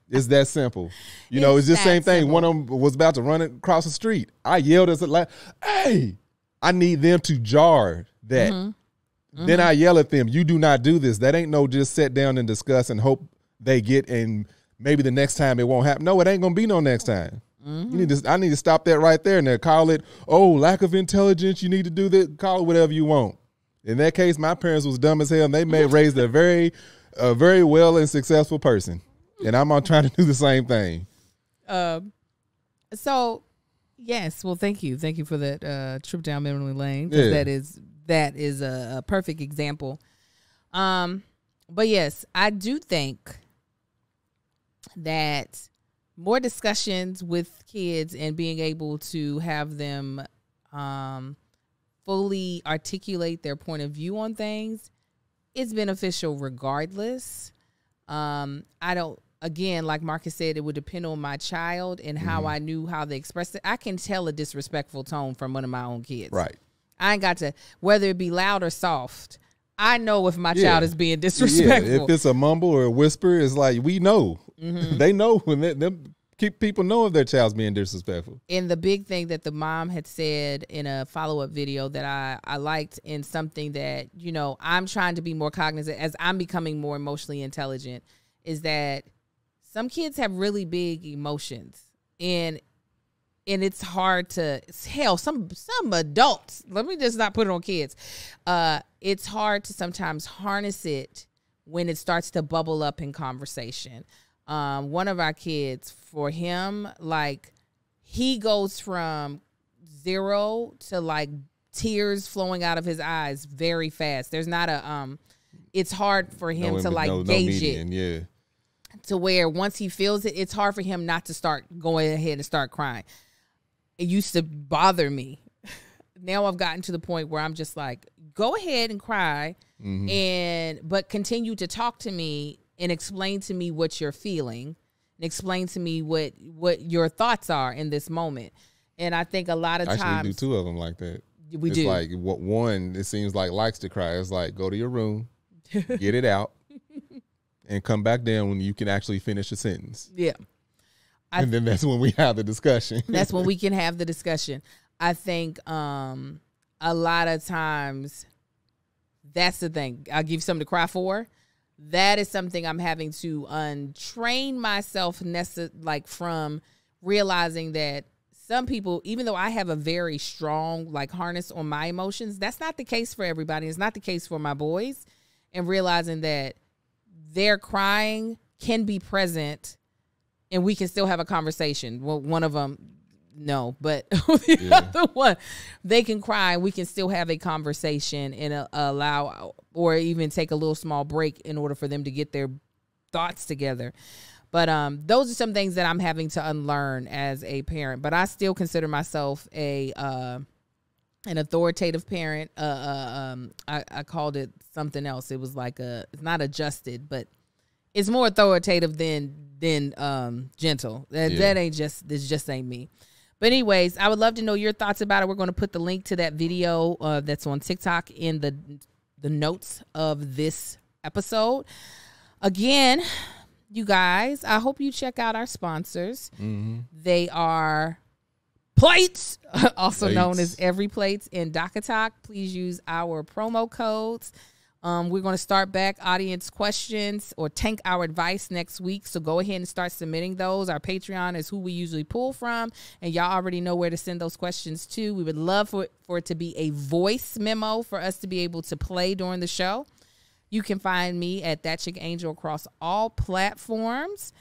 It's that simple. You know, it's just the same thing. Simple. One of them was about to run across the street. I yelled as a like, hey, I need them to jar that. Mm-hmm. Then I yell at them, you do not do this. That ain't no just sit down and discuss and hope they get, and maybe the next time it won't happen. No, it ain't going to be no next time. Mm-hmm. I need to stop that right there and then call it, oh, lack of intelligence. You need to do that. Call it whatever you want. In that case, my parents was dumb as hell, and they may raise a very well and successful person. And I'm trying to do the same thing. So, yes. Well, thank you. Thank you for that trip down memory lane. Because that is a perfect example. But yes, I do think that more discussions with kids and being able to have them fully articulate their point of view on things is beneficial regardless. Again, like Marcus said, it would depend on my child and how I knew how they expressed it. I can tell a disrespectful tone from one of my own kids. Right. I ain't got to, whether it be loud or soft, I know if my child is being disrespectful. Yeah. If it's a mumble or a whisper, it's like, we know. Mm-hmm. They know when people know if their child's being disrespectful. And the big thing that the mom had said in a follow-up video that I liked, and something that, you know, I'm trying to be more cognizant as I'm becoming more emotionally intelligent, is that some kids have really big emotions. And it's hard to, hell, some adults, let me just not put it on kids. It's hard to sometimes harness it when it starts to bubble up in conversation. One of our kids, for him, like, he goes from 0 to like tears flowing out of his eyes very fast. There's not it's hard for him to like gauge it. Yeah. To where once he feels it, it's hard for him not to start going ahead and start crying. It used to bother me. Now I've gotten to the point where I'm just like, go ahead and cry, but continue to talk to me and explain to me what you're feeling, and explain to me what your thoughts are in this moment. And I think a lot of times, actually do two of them like that. We do. Like one, it seems like likes to cry. It's like, go to your room, get it out, and come back down when you can actually finish a sentence. Yeah. And then that's when we have the discussion. That's when we can have the discussion. I think a lot of times that's the thing. I'll give you something to cry for. That is something I'm having to untrain myself from realizing that some people, even though I have a very strong like harness on my emotions, that's not the case for everybody. It's not the case for my boys. And realizing that their crying can be present and we can still have a conversation. Well, one of them, no, but the other one, they can cry and we can still have a conversation and allow, or even take a little small break in order for them to get their thoughts together. But those are some things that I'm having to unlearn as a parent. But I still consider myself an authoritative parent. I called it something else. It was like it's not adjusted, but it's more authoritative than gentle. This just ain't me. But anyways, I would love to know your thoughts about it. We're going to put the link to that video that's on TikTok in the the notes of this episode. Again, you guys, I hope you check out our sponsors. They are Plates, also known as Every Plates in Docatalk. Please use our promo codes. We're going to start back audience questions or tank our advice next week. So go ahead and start submitting those. Our Patreon is who we usually pull from. And y'all already know where to send those questions to. We would love for it to be a voice memo for us to be able to play during the show. You can find me at That Chick Angel across all platforms.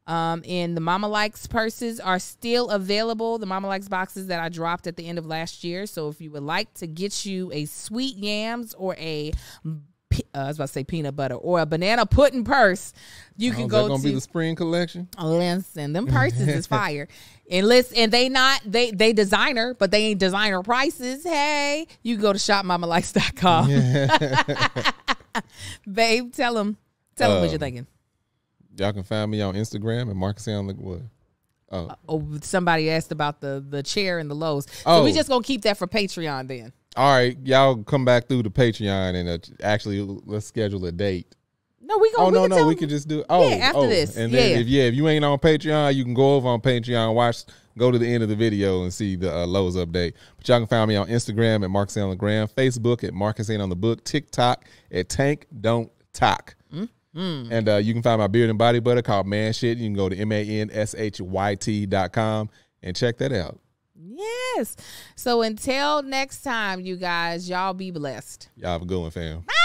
And the Mama Likes purses are still available. The Mama Likes boxes that I dropped at the end of last year. So if you would like to get you a sweet yams or I was about to say peanut butter or a banana pudding purse, you can go to. Gonna be the spring collection. Listen, them purses is fire, and they designer, but they ain't designer prices. Hey, you can go to shopmamalikes.com. Babe, tell them what you're thinking. Y'all can find me on Instagram at Marcus Allen. What? Somebody asked about the chair and the lows. So we just gonna keep that for Patreon then. All right, y'all come back through the Patreon and actually let's schedule a date. No, we gonna. We could just do. After this. And then if you ain't on Patreon, you can go over on Patreon, go to the end of the video and see the Lowe's update. But y'all can find me on Instagram at Marcus Allen Graham, Facebook at Marcus Ain't on the Book, TikTok at Tank Don't Talk. And you can find my beard and body butter called Man Shit. You can go to manshYT.com and check that out. Yes. So until next time, you guys, y'all be blessed. Y'all have a good one, fam. Bye.